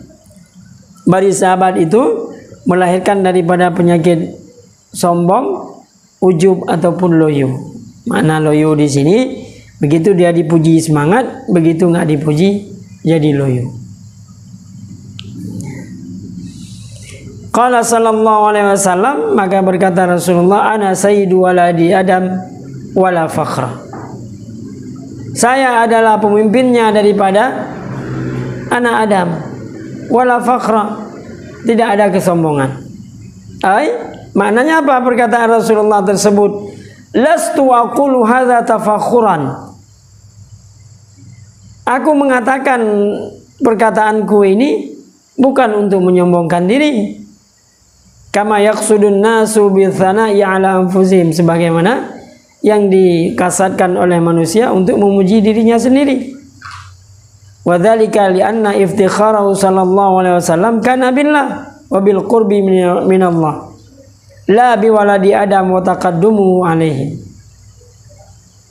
bagi sahabat itu melahirkan daripada penyakit sombong, ujub ataupun loyo. Makna loyo di sini, begitu dia dipuji semangat, begitu nggak dipuji jadi loyo. Qala sallallahu alaihi wasallam, maka berkata Rasulullah, ana sayyidu waladi Adam wala fakhra. Saya adalah pemimpinnya daripada anak Adam, wala fakhra, tidak ada kesombongan. Maknanya apa perkataan Rasulullah tersebut? Lastu aqulu hadza tafakhuran. Aku mengatakan perkataanku ini bukan untuk menyombongkan diri. Kama yaqsudun nasu bi tsana'i ala anfusihim, sebagaimana yang dikasatkan oleh manusia untuk memuji dirinya sendiri. Wa dzalika li anna iftikharahu sallallahu alaihi wasallam kana billah wa bil qurbi min Allah. La biwaladi Adam wa taqaddumu alaihi.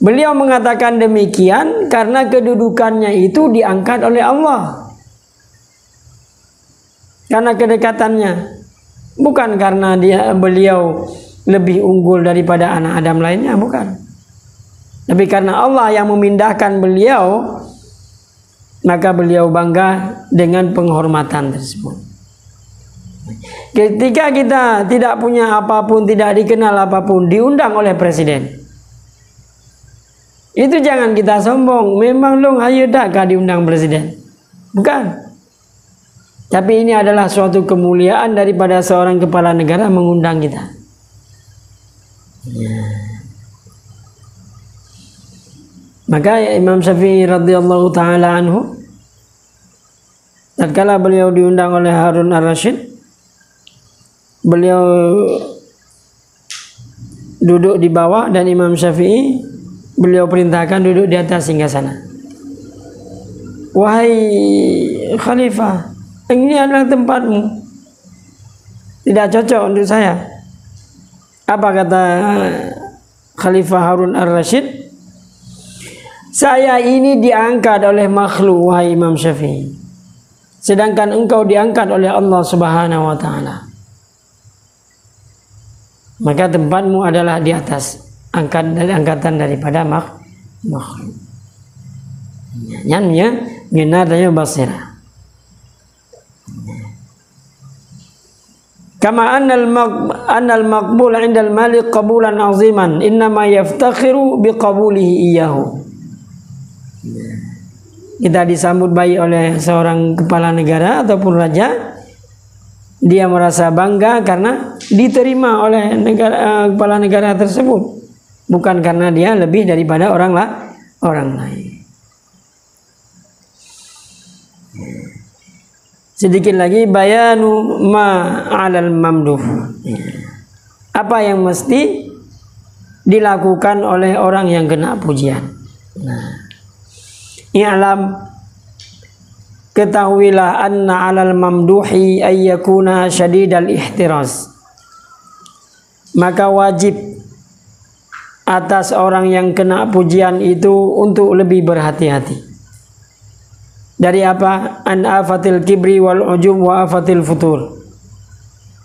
Beliau mengatakan demikian karena kedudukannya itu diangkat oleh Allah, karena kedekatannya, bukan karena beliau lebih unggul daripada anak Adam lainnya, bukan. Tapi karena Allah yang memindahkan beliau, maka beliau bangga dengan penghormatan tersebut. Ketika kita tidak punya apapun, tidak dikenal apapun, diundang oleh presiden, itu jangan kita sombong. Memang dong, ayo dak diundang presiden, bukan. Tapi ini adalah suatu kemuliaan daripada seorang kepala negara mengundang kita. Maka Imam Syafi'i radhiyallahu taala anhu, tatkala beliau diundang oleh Harun ar-Rasyid, beliau duduk di bawah dan Imam Syafi'i beliau perintahkan duduk di atas singgasana. Wahai Khalifah, ini adalah tempatmu, tidak cocok untuk saya. Apa kata Khalifah Harun ar-Rasyid? Saya ini diangkat oleh makhluk, wahai Imam Syafi'i, sedangkan engkau diangkat oleh Allah Subhanahu wa taala. Maka tempatmu adalah di atas, angkatan daripada makhluk. Nyannya minadanya basira. Kama annal maqbul 'inda al-malik qabulan 'aziman, innama yaftakhiru biqabulihi iyyahu. kita disambut baik oleh seorang kepala negara ataupun raja, dia merasa bangga karena diterima oleh kepala negara tersebut, bukan karena dia lebih daripada orang lain. Sedikit lagi, bayanu ma 'alal mamduh. Apa yang mesti dilakukan oleh orang yang kena pujian. I'lam, ketahuilah, anna 'alal mamduhi ayyakuna syadidal ihtiraz. Maka wajib atas orang yang kena pujian itu untuk lebih berhati-hati. Dari apa? An afatil kibri wal ujub wa afatil futur.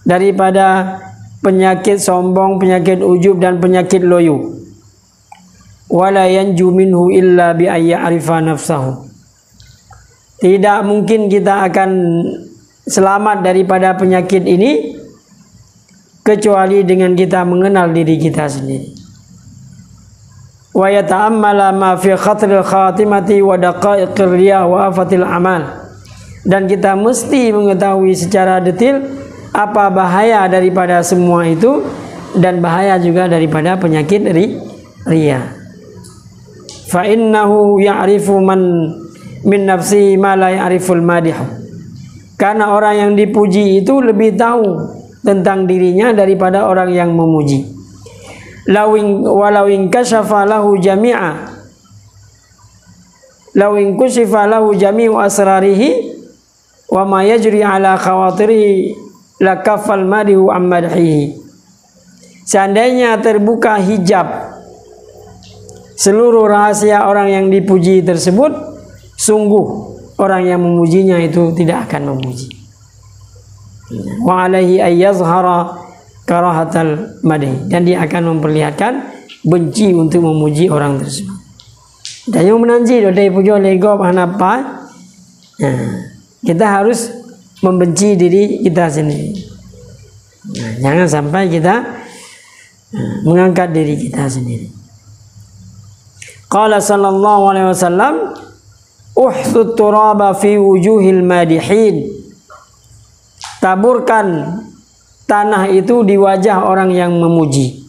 Daripada penyakit sombong, penyakit ujub, dan penyakit loyo. Wala yanju minhu illa bi ayya'rifa nafsahu. Tidak mungkin kita akan selamat daripada penyakit ini kecuali dengan kita mengenal diri kita sendiri. Wa yata'ammala ma fi khatril khatimati wa daqa'iqir riya wa afatil amal. Dan kita mesti mengetahui secara detail apa bahaya daripada semua itu, dan bahaya juga daripada penyakit riya. Fa innahu ya'rifu man min nafsihi ma la ya'riful madih. Karena orang yang dipuji itu lebih tahu tentang dirinya daripada orang yang memuji. Walau in kashafa lahu jami'a, law in kushifa lahu jami'u asrarihi wa ma yajri ala khawatirihi lakafal madihu ammadhihi. Seandainya terbuka hijab seluruh rahasia orang yang dipuji tersebut, sungguh orang yang memujinya itu tidak akan memuji. Wa alaihi ayyazhara karahatal madhi, dan dia akan memperlihatkan benci untuk memuji orang tersebut. Dan yang menanji dari puji oleh gob hanapa, kita harus membenci diri kita sendiri. Jangan sampai kita mengangkat diri kita sendiri. Qala sallallahu alaihi wasallam, uhtut turaba fi wujuhil madihin. Taburkan tanah itu di wajah orang yang memuji.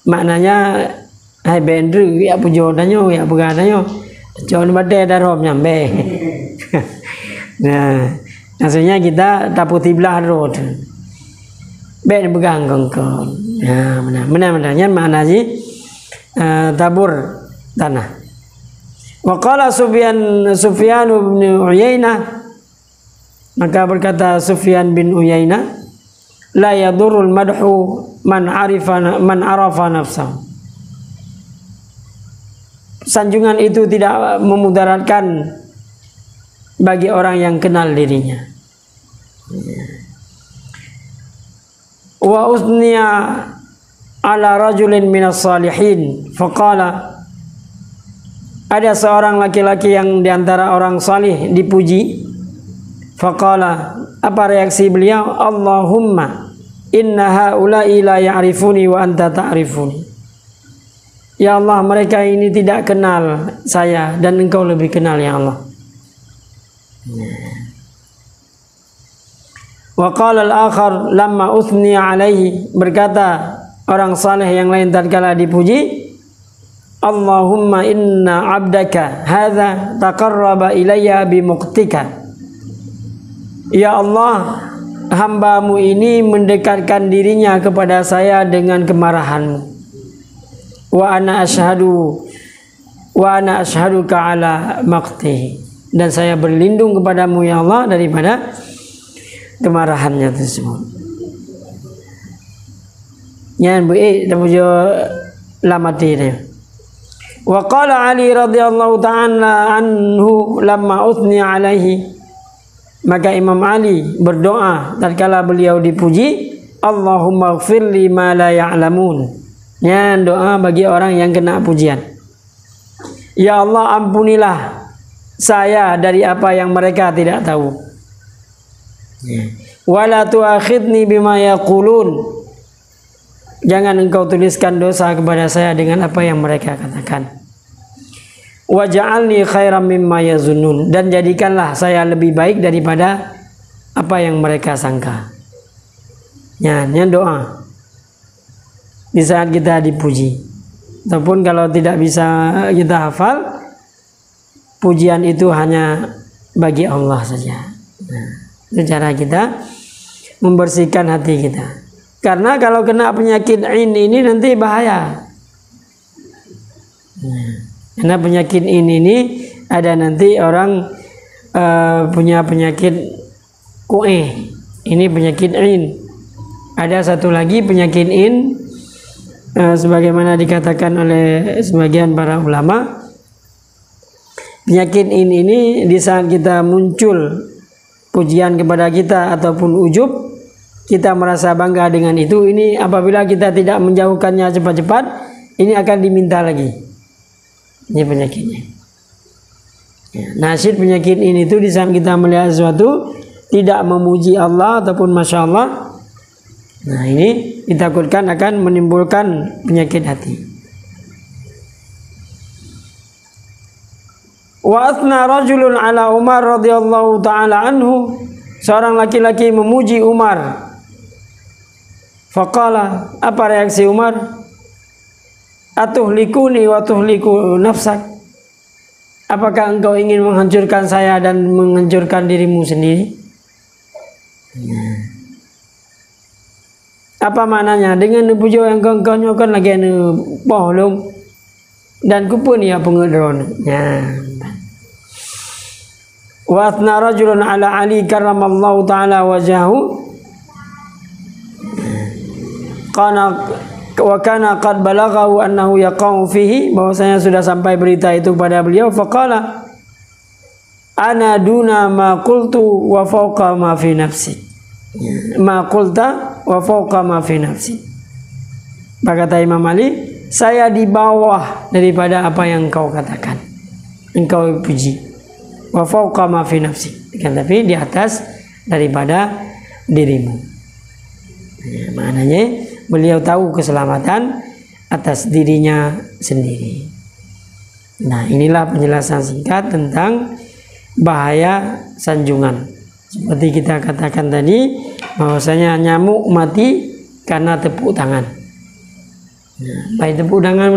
Maknanya, hai bendru ya pujodanyo ya bukananyo, jangan badai darom nyambe. Nah, maksudnya kita taputi belah road. Ben begang kongkon. Nah, benar-benarnya makna sih tabur tanah. Wa qala Sufyan bin Uyainah, maka berkata Sufyan bin Uyainah, la yadurul madhu man arafa nafsahu. Sanjungan itu tidak memudaratkan bagi orang yang kenal dirinya. Wa usniya ala rajulin minas salihin faqala, ada seorang laki-laki yang diantara orang salih dipuji. Faqala, apa reaksi beliau? Allahumma inna haula'i la ya'rifuni wa anta ta'rifuni. Ya Allah, mereka ini tidak kenal saya dan engkau lebih kenal ya Allah. Wa qala al-akhar lamma uthniya alaihi, berkata orang saleh yang lain tatkala dipuji, Allahumma inna abdaka hadza taqarraba ilayya bimuqtika. Ya Allah, hambamu ini mendekatkan dirinya kepada saya dengan kemarahanmu. Wa ana ashhaduka ala maqtihi, dan saya berlindung kepadamu ya Allah daripada kemarahannya tersebut. Yan bu damujo lamati dia. Wa qala Ali radhiyallahu ta'ala anhu lamma uthni alaihi, maka Imam Ali berdoa tatkala beliau dipuji, Allahumma ighfirli ma la ya'lamun. Ya, doa bagi orang yang kena pujian. Ya Allah, ampunilah saya dari apa yang mereka tidak tahu. Wala tu'akhidni bima yaqulun. Jangan engkau tuliskan dosa kepada saya dengan apa yang mereka katakan. waj'alni khairam mimma yazunnun, dan jadikanlah saya lebih baik daripada apa yang mereka sangka. Ya, ini doa di saat kita dipuji. Ataupun kalau tidak bisa kita hafal, pujian itu hanya bagi Allah saja. Nah, itu cara kita membersihkan hati kita. Karena kalau kena penyakit ain ini nanti bahaya. Nah, karena penyakit ini ada nanti orang punya penyakit kueh. Ini penyakit ain. Ada satu lagi penyakit in, sebagaimana dikatakan oleh sebagian para ulama, penyakit ini di saat kita muncul pujian kepada kita ataupun ujub, kita merasa bangga dengan itu. Ini apabila kita tidak menjauhkannya cepat-cepat, ini akan diminta lagi. Ini penyakitnya. Ya, nasyid penyakit ini itu di saat kita melihat sesuatu tidak memuji Allah ataupun masya Allah, nah ini ditakutkan akan menimbulkan penyakit hati. Wa athna rajulun ala Umar radhiyallahu ta'ala anhu, seorang laki-laki memuji Umar. Faqala, apa reaksi Umar? Atuhlikuni wa tuhliku nafsak, apakah engkau ingin menghancurkan saya dan menghancurkan dirimu sendiri? Apa maknanya? Dengan puji yang kau nyokan lagi anu pohlong dan kupun ya pengedron. Ya. Wa athna rajulun ala Ali karramallahu ta'ala wajahu, wa kana qad balaghahu annahu yaqau fihi, bahwasanya sudah sampai berita itu pada beliau. Faqala ana duna ma qultu wa fawqa ma fi nafsi, ma qulta wa fawqa ma fi nafsi. Kata Imam Ali, saya di bawah daripada apa yang engkau katakan, engkau puji. Wa fawqa ma fi nafsi, tapi di atas daripada dirimu. Ya, maknanya beliau tahu keselamatan atas dirinya sendiri. Nah, inilah penjelasan singkat tentang bahaya sanjungan. Seperti kita katakan tadi, bahwasanya nyamuk mati karena tepuk tangan. Nah, baik tepuk tangan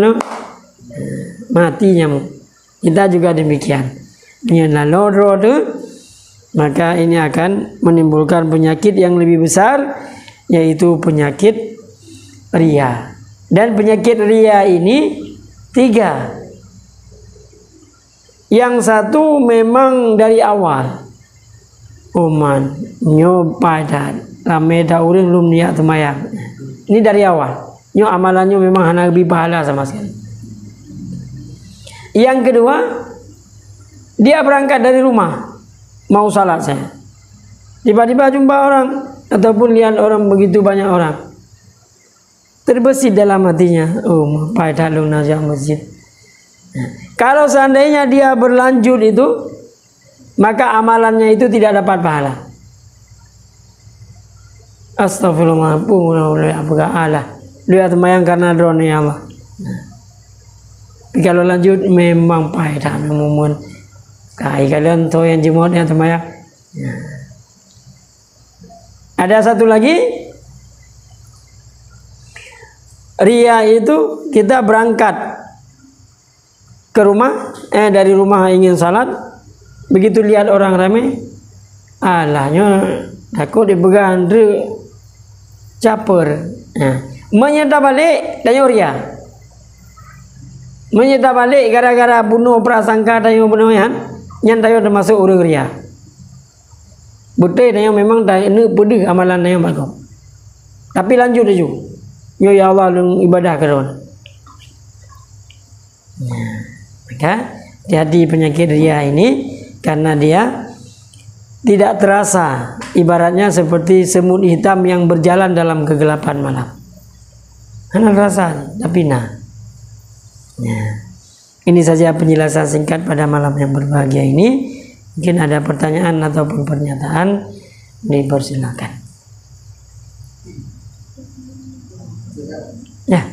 mati nyamuk. Kita juga demikian. Ini lodro tu, maka ini akan menimbulkan penyakit yang lebih besar, yaitu penyakit ria. Dan penyakit ria ini 3. Yang satu memang dari awal, oman nyopadan rame daurin lum niat temayang. Ini dari awal. Nyo amalannya memang hanya lebih pahala sama sekali. Yang kedua, dia berangkat dari rumah mau salat saya, tiba-tiba jumpa orang ataupun lihat orang begitu banyak orang, terbesit dalam hatinya, oh pada lu nazar masjid. Kalau seandainya dia berlanjut itu, maka amalannya itu tidak dapat pahala. Astagfirullah, apakah Allah lihat semayang karena drone ya Allah. Kalau lanjut memang pada namun kai kalian tuh yang jemotnya semayang. Ada satu lagi, ria itu kita berangkat ke rumah, dari rumah ingin salat, begitu lihat orang ramai, alahnya takut dipegang caper. Menyedap balik dan ria. Menyedap balik gara-gara bunuh prasangka dan bunuh ya, yang tayo termasuk orang ria. Betul yang memang tak ini pedih amalan yang bagus. Tapi lanjut aja. Yo ya Allah lung ibadah keron. Maka jadi penyakit ria ini karena dia tidak terasa, ibaratnya seperti semut hitam yang berjalan dalam kegelapan malam. Karena terasa, tapi ini saja penjelasan singkat pada malam yang berbahagia ini. Mungkin ada pertanyaan ataupun pernyataan, dipersilakan. Ya.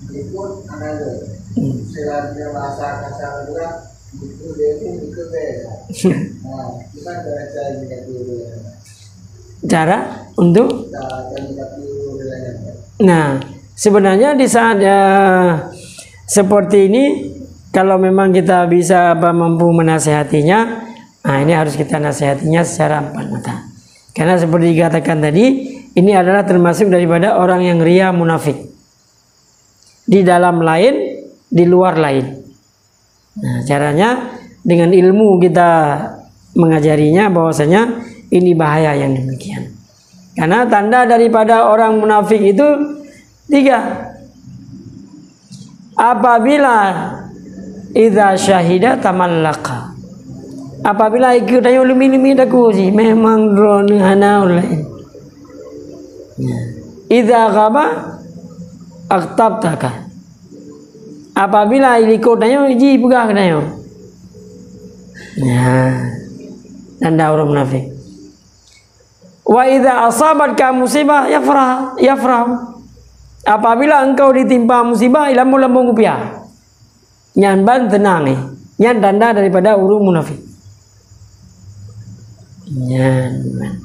ikut anak selain dia bahasa kasar juga itu dia pun ikut beda. Nah kita cara cara dulu cara untuk nah sebenarnya di saat seperti ini kalau memang kita bisa mampu menasehatinya, nah ini harus kita nasihatinya secara empat mata. Karena seperti dikatakan tadi, ini adalah termasuk daripada orang yang ria munafik. Di dalam lain, di luar lain. Nah, caranya dengan ilmu kita mengajarinya bahwasanya ini bahaya yang demikian. Karena tanda daripada orang munafik itu 3. Apabila idza syahida tamallaka. Apabila ikut ayo lumi-lumi daku sih memang drone hana lain. Idza ghaba aqtabtaka. Apabila ikut ayo ji pegah ayo. Ya. Tanda orang munafik. Wa idza asabatka musibah yafrah. Apabila engkau ditimpa musibah lambung rupiah. Nyan ban tenang nyan tanda daripada urung munafik. Nyan ban.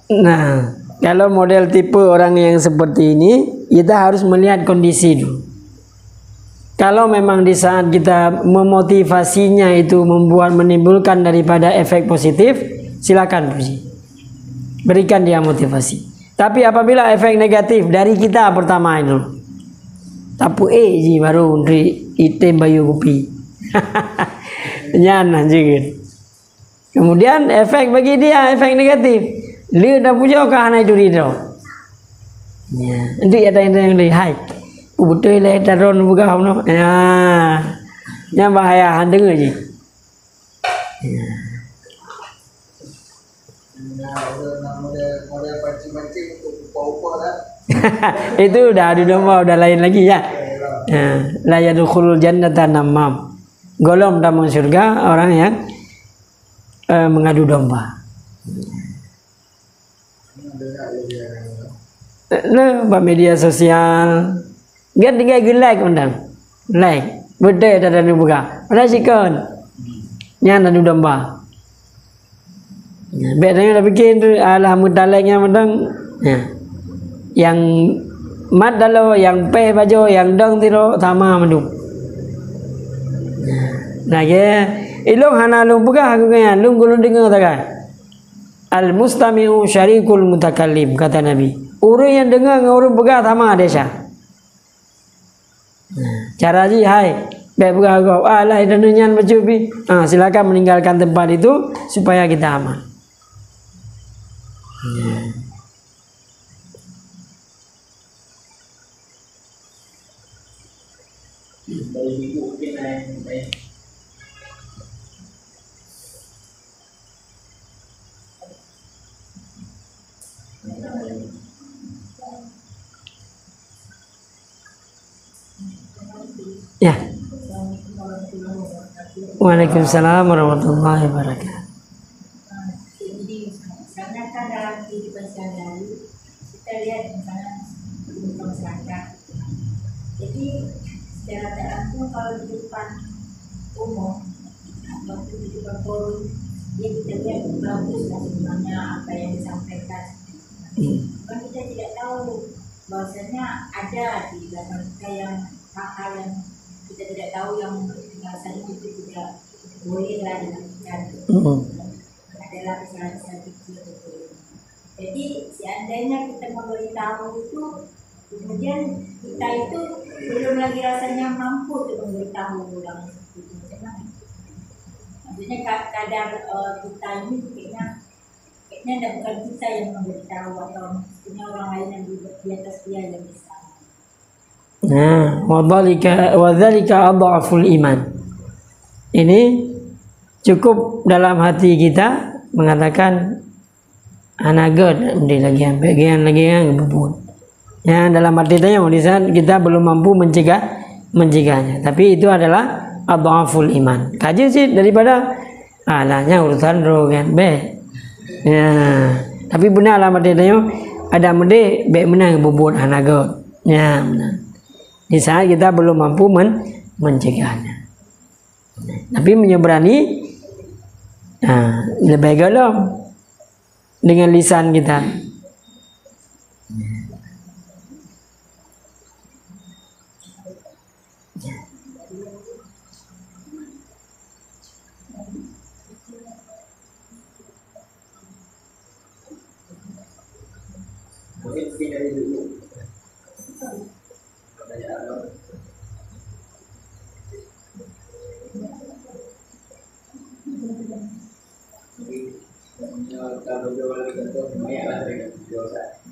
Nah, kalau model tipe orang yang seperti ini, kita harus melihat kondisi dulu. Kalau memang di saat kita memotivasinya itu menimbulkan daripada efek positif, silakan puji. Berikan dia motivasi. Tapi apabila efek negatif dari kita pertama itu, tapu ji baru dari item bayu kopi. Nyan anjing. Kemudian efek bagi dia efek negatif. Dia dah puja kah anak itu dia. Ya, nanti ada yang hai. Betul lah taron buka hamno. Ya. Yang bahaya handeng aja. Ya. Itu udah udah lain lagi ya. La yadkhulul jannata namam. Golong dalam surga orang yang mengadu domba. Nah, media sosial, dia tinggal like undang, like, betul ada dan buka, ada sikon, nyan adu domba. Bedanya dah bikin tu, alhamdulillahnya undang, yang mat dalo, yang pe baju, yang dong tiro sama mendung. Nah, ilung hana lung buka aku kaya, lung gulung dengar tak kaya. Al mustami'u syarikul mutakallim kata Nabi. Orang yang dengar dengan orang pegang sama desa. Cara ji hai, baik pegang kau. Lah itu nunyan bercubi. Silakan meninggalkan tempat itu supaya kita aman. Ya. Waalaikumsalam warahmatullahi wabarakatuh. Jadi karena kan dalam kehidupan sehari-hari kita lihat misalnya masyarakat. Jadi secara tak langsung kalau di depan umum atau di depan forum, ya kita lihat bagus lah sebenarnya apa yang disampaikan. Kan kita tidak tahu bahwasanya ada di belakang kita yang hal-hal yang kita tidak tahu yang rasanya itu tidak boleh lah dilakukan. Adalah kesalahan kecil. Jadi seandainya kita memberitahu itu, kemudian kita itu belum lagi rasanya mampu untuk memberitahu orang itu. Maksudnya kadar kita ini kayaknya bukan kita yang memberitahu atau punya orang lain yang di atas dia yang bisa. Nah, wadzalika adhaful iman. Ini cukup dalam hati kita mengatakan anaga di lagi yang bubun. Ya, dalam arti di saat kita belum mampu mencegahnya. Tapi itu adalah adhaful iman. Kaji sih daripada alahnya urusan rogan be. Ya, tapi benar alamat dia ada mende be menang bubut anagot. Ya, benar. Di saat kita belum mampu mencegahnya. Tapi menyeberani lebih galau dengan lisan kita.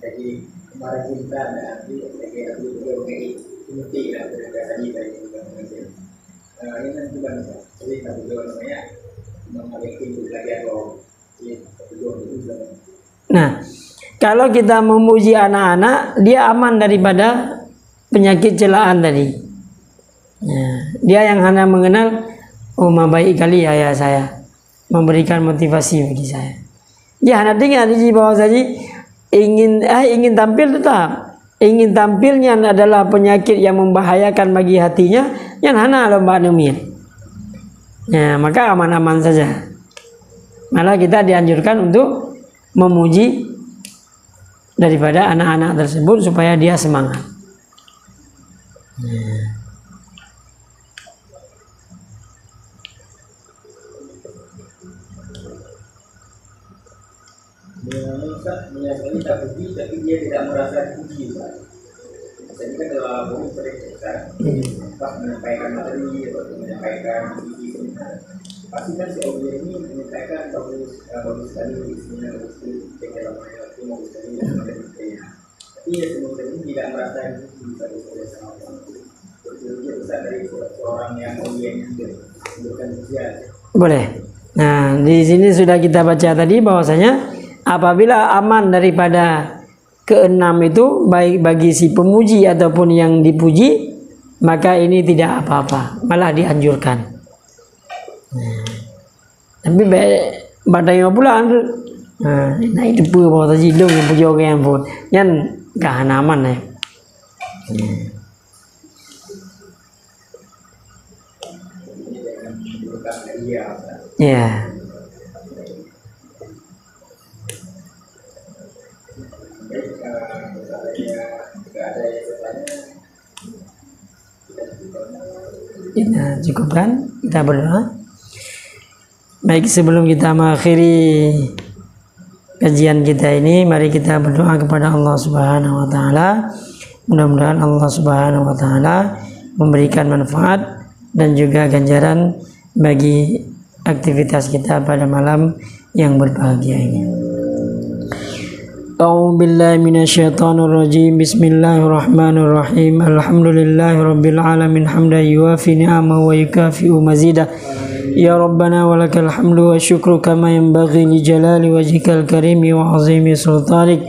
Jadi kemarin kita nanti aku juga mengerti tadi juga mengerti. Ini nanti kan jadi satu dua namanya memiliki lagi atau Nah, kalau kita memuji anak-anak, dia aman daripada penyakit celaan tadi. Ya, dia yang hanya mengenal, oh baik kali ayah saya, memberikan motivasi bagi saya. Ya, hanya tinggal di bawah saja. Ingin tampil tetap. Ingin tampilnya adalah penyakit yang membahayakan bagi hatinya, yang hana lomba numir. Ya, maka aman-aman saja. Malah kita dianjurkan untuk memuji daripada anak-anak tersebut supaya dia semangat. Menyadari tak puji tapi dia tidak merasa dipuji. Jadi kan kalau sering pas menyampaikan materi atau menyampaikan isi pasti kan si objek ini menyampaikan bagus sekali isinya bagus dalam itu bagus sekali dan sebagainya. Tapi ya semuanya ini tidak merasa dipuji pada sama dia besar dari seorang yang memberikan pujian. Boleh. Nah, di sini sudah kita baca tadi bahwasanya apabila aman daripada keenam itu baik bagi si pemuji ataupun yang dipuji, maka ini tidak apa-apa, malah dianjurkan. Tapi badai pula nah itu pun bahwa tadi dong yang puji orang yang pun yang kehanaman ya. Ya. Kita cukupkan, kita berdoa. Baik, sebelum kita mengakhiri kajian kita ini, mari kita berdoa kepada Allah Subhanahu wa taala. Mudah-mudahan Allah Subhanahu wa taala memberikan manfaat dan juga ganjaran bagi aktivitas kita pada malam yang berbahagia ini. A'udzu billahi minasyaitonir rajim. Bismillahirrahmanirrahim. Alhamdulillahirabbil alamin hamdan yuwafi ni'amahu wa yukafi'u mazidah. Ya Rabbana walakal hamdu wa syukru kama yanbaghi li jalali wajhikal karimi wa 'azimi sultanik.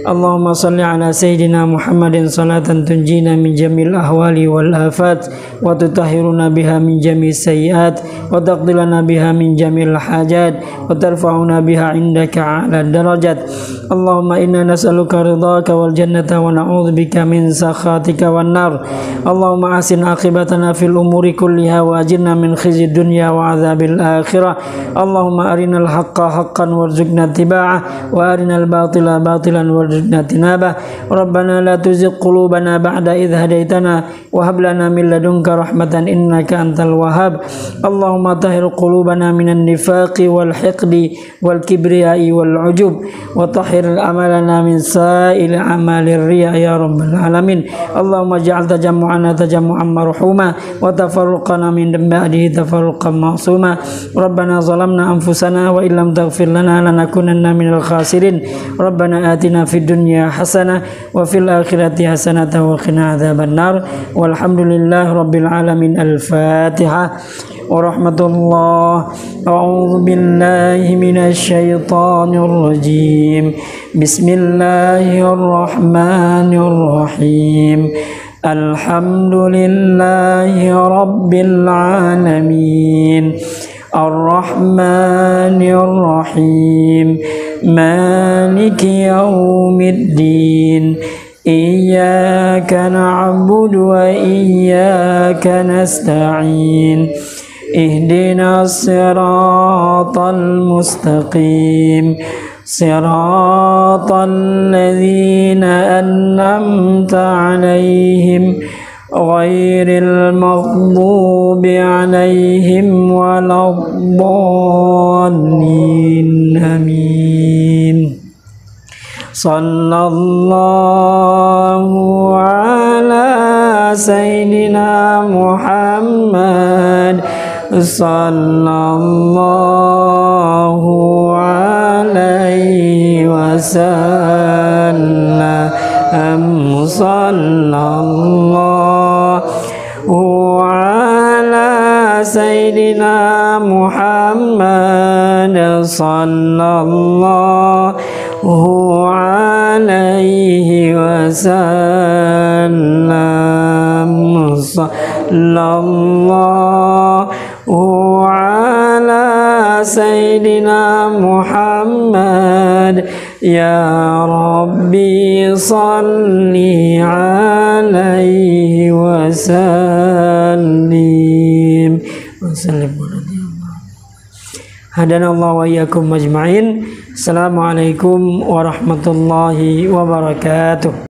Allahumma salli ala Sayyidina Muhammadin salatan tunjina min jamil ahwali wal afat wa tutahhiruna biha min jamil sayyiat wa taqdilana biha min jamil hajat wa tarfa'una biha indaka ala darajat. Allahumma inna nas'aluka ridhaka wal jannata wa na'udzubika min sakhatika wan nar. Allahumma ahsin aqibatana fil umuri kulliha wa ajirna min khizyid dunya wa adzabil akhirah. Allahumma arinal haqqa haqqan warzuqna ittiba'ah wa arinal batila batilan warzuqna tinabah. Rabbana la tuzigh qulubana ba'da idh hadaitana wa hab lana min ladunka rahmatan innaka antal wahhab. Allahumma tahhir qulubana minan nifaqi wal hiqdi wal kibriyai wal ujub wa tahhir amalana min sa'il amalir riya ya rabbal alamin. Allahumma ij'al tajammu'ana tajammu'an marhuma wa tafarruqana min ba'dihi tafarruqan ma'suma. Rabbana zalamna anfusana wa illam taghfir lana lanakunanna minal khasirin. Rabbana atina fid dunya hasanah wa fil akhirati hasanah wa qina adzabannar. Walhamdulillahi rabbil alamin. Al-Fatihah. warahmatullahi. A'udzu billahi minasyaitonir rajim. Bismillahirrahmanirrahim. Alhamdulillahi rabbil alamin. Ar-Rahmanir Rahim. Maliki yaumiddin. Iyyaka na'budu wa iyyaka nasta'in. Ihdinas siratal mustaqim. Siratal ladzina an'amta 'alaihim ghairil maghdubi 'alaihim waladdallin. Amin. Sallallahu ala sayyidina Muhammad. Sallallahu alaihi wasallam. Sallallahu ala sayyidina Muhammad. Sallallahu alaihi wasallam. Sallallahu ala sayyidina Muhammad. Ya Rabbi salli alaihi wasallim. Hadanallahu wa iyyakum ajma'in. Assalamualaikum warahmatullahi wabarakatuh.